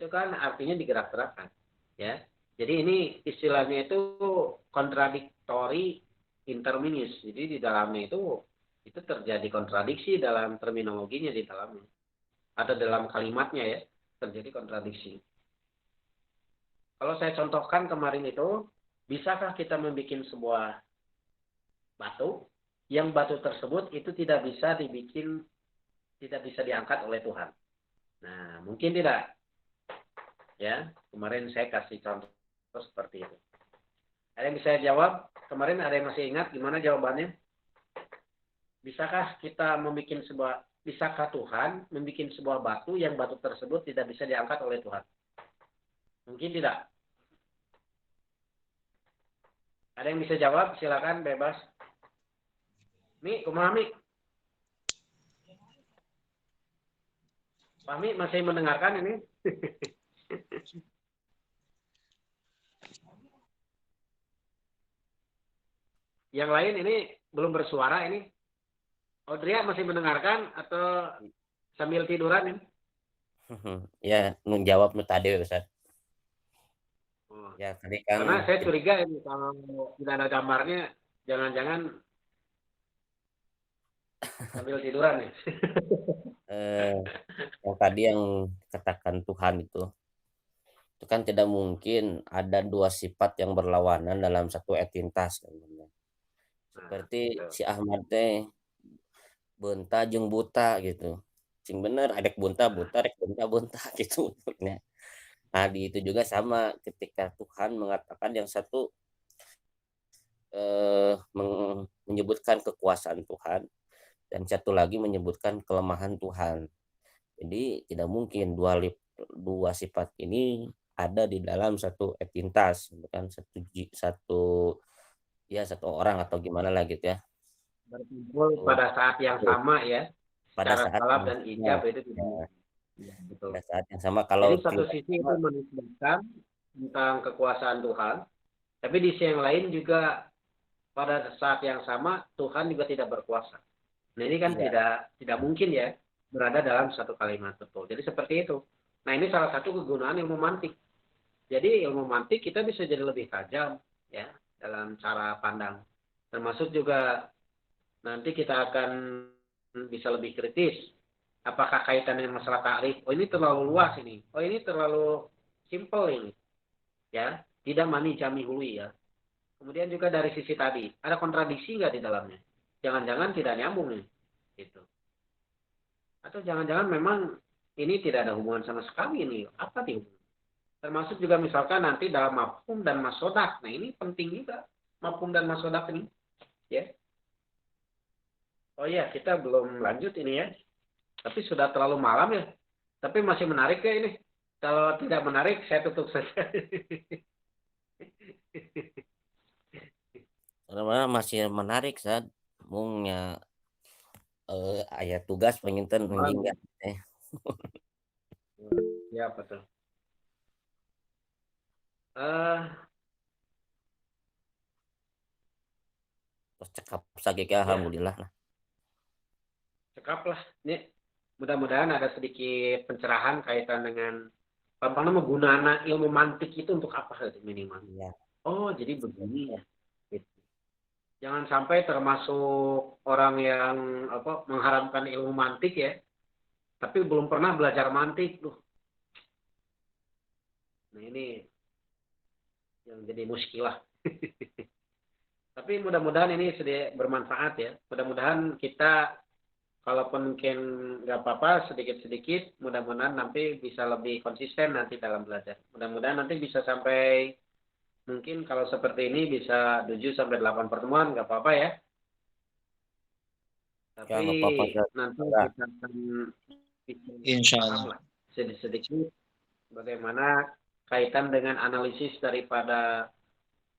kan artinya digerak-gerakkan ya. Jadi ini istilahnya itu kontradiktori interminus. Jadi di dalamnya itu terjadi kontradiksi dalam terminologinya di dalamnya. Atau dalam kalimatnya ya, terjadi kontradiksi. Kalau saya contohkan kemarin itu, bisakah kita membuat sebuah batu, yang batu tersebut itu tidak bisa diangkat oleh Tuhan. Nah, mungkin tidak. Ya, kemarin saya kasih contoh seperti itu. Ada yang bisa jawab? Kemarin ada yang masih ingat gimana jawabannya? Bisakah Tuhan membuat sebuah batu yang batu tersebut tidak bisa diangkat oleh Tuhan? Mungkin tidak. Ada yang bisa jawab? Silakan bebas. Mi, kumaha Mi? Pak Mi masih mendengarkan ini? Yang lain ini belum bersuara ini. Audria masih mendengarkan atau sambil tiduran ini? Ya, menjawab tadi Ustaz. Oh. Ya, tadi kan karena saya curiga ini kalau tidak ada gambarnya, jangan-jangan sambil tiduran nih. Yang tadi yang katakan Tuhan itu kan tidak mungkin ada dua sifat yang berlawanan dalam satu entitas. Seperti si Ahmad teh bunta jeung buta gitu. Cing bener adek bunta rek bunta gitu. Nah, di itu juga sama ketika Tuhan mengatakan yang satu menyebutkan kekuasaan Tuhan dan satu lagi menyebutkan kelemahan Tuhan. Jadi tidak mungkin dua sifat ini ada di dalam satu entitas, bukan satu orang atau gimana lah gitu ya. Berkumpul pada saat yang sama ya. Pada secara saat salaf dan ijab itu tidak. Ya, betul. Pada saat yang sama kalau jadi satu sisi itu menisbatkan tentang kekuasaan Tuhan, tapi di sisi yang lain juga pada saat yang sama Tuhan juga tidak berkuasa. Nah ini kan tidak mungkin ya berada dalam satu kalimat betul. Jadi seperti itu. Nah ini salah satu kegunaan ilmu mantik. Jadi ilmu mantik kita bisa jadi lebih tajam ya dalam cara pandang. Termasuk juga nanti kita akan bisa lebih kritis. Apakah kaitan dengan masalah takrif? Oh ini terlalu luas ini. Oh ini terlalu simple ini. Ya, tidak mani jami hului ya. Kemudian juga dari sisi tadi, ada kontradiksi nggak di dalamnya? Jangan-jangan tidak nyambung nih. Gitu. Atau jangan-jangan memang ini tidak ada hubungan sama sekali ini. Apa nih? Termasuk juga misalkan nanti dalam mafhum dan masodak. Nah ini penting juga. Mafhum dan masodak ini. Ya. Oh iya, kita belum lanjut ini ya. Tapi sudah terlalu malam ya. Tapi masih menarik ya ini. Kalau tidak menarik, saya tutup saja. Karena masih menarik saat mungnya ayat tugas penginten meninggal. Ya, betul. Eh, Terus cekap sageke Ya. alhamdulillah lah. Cekap lah. Ini mudah-mudahan ada sedikit pencerahan kaitan dengan apa namanya gunaan ilmu mantik itu untuk apa gitu, minimal. Iya. Oh, jadi begini ya. Gitu. Jangan sampai termasuk orang yang mengharamkan ilmu mantik ya, tapi belum pernah belajar mantik tuh. Nah, ini yang jadi muskilah. Tapi mudah-mudahan ini sudah bermanfaat ya. Mudah-mudahan kita kalaupun mungkin nggak apa-apa sedikit-sedikit, mudah-mudahan nanti bisa lebih konsisten nanti dalam belajar. Mudah-mudahan nanti bisa sampai mungkin kalau seperti ini bisa 7 sampai 8 pertemuan nggak apa-apa ya. Tapi Ya, nggak apa-apa, Ustaz. nanti Ya. kita akan bisa Insya paham Allah. lah sedikit-sedikit bagaimana kaitan dengan analisis daripada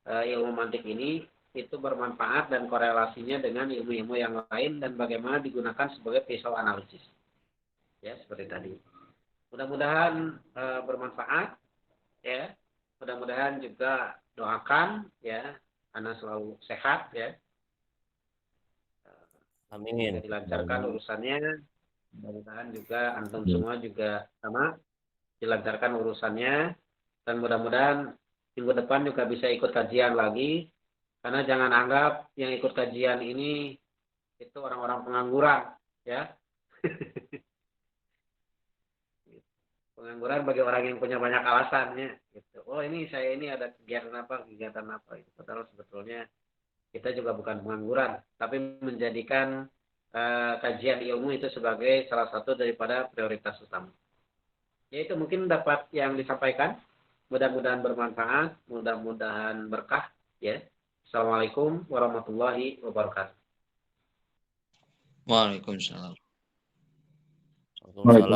ilmu mantik ini itu bermanfaat dan korelasinya dengan ilmu-ilmu yang lain dan bagaimana digunakan sebagai pisau analisis. Ya, seperti tadi. Mudah-mudahan bermanfaat ya. Mudah-mudahan juga doakan ya, karena selalu sehat ya. Amin. Dilancarkan urusannya. Mudah-mudahan juga antum semua juga sama dilancarkan urusannya dan mudah-mudahan minggu depan juga bisa ikut kajian lagi. Karena jangan anggap yang ikut kajian ini itu orang-orang pengangguran, ya. Pengangguran bagi orang yang punya banyak alasannya. Gitu. Oh ini saya ini ada kegiatan apa itu. Padahal sebetulnya kita juga bukan pengangguran, tapi menjadikan kajian ilmu itu sebagai salah satu daripada prioritas utama. Ya itu mungkin dapat yang disampaikan. Mudah-mudahan bermanfaat, mudah-mudahan berkah, ya. Assalamualaikum warahmatullahi wabarakatuh. Waalaikumsalam. Waalaikumsalam.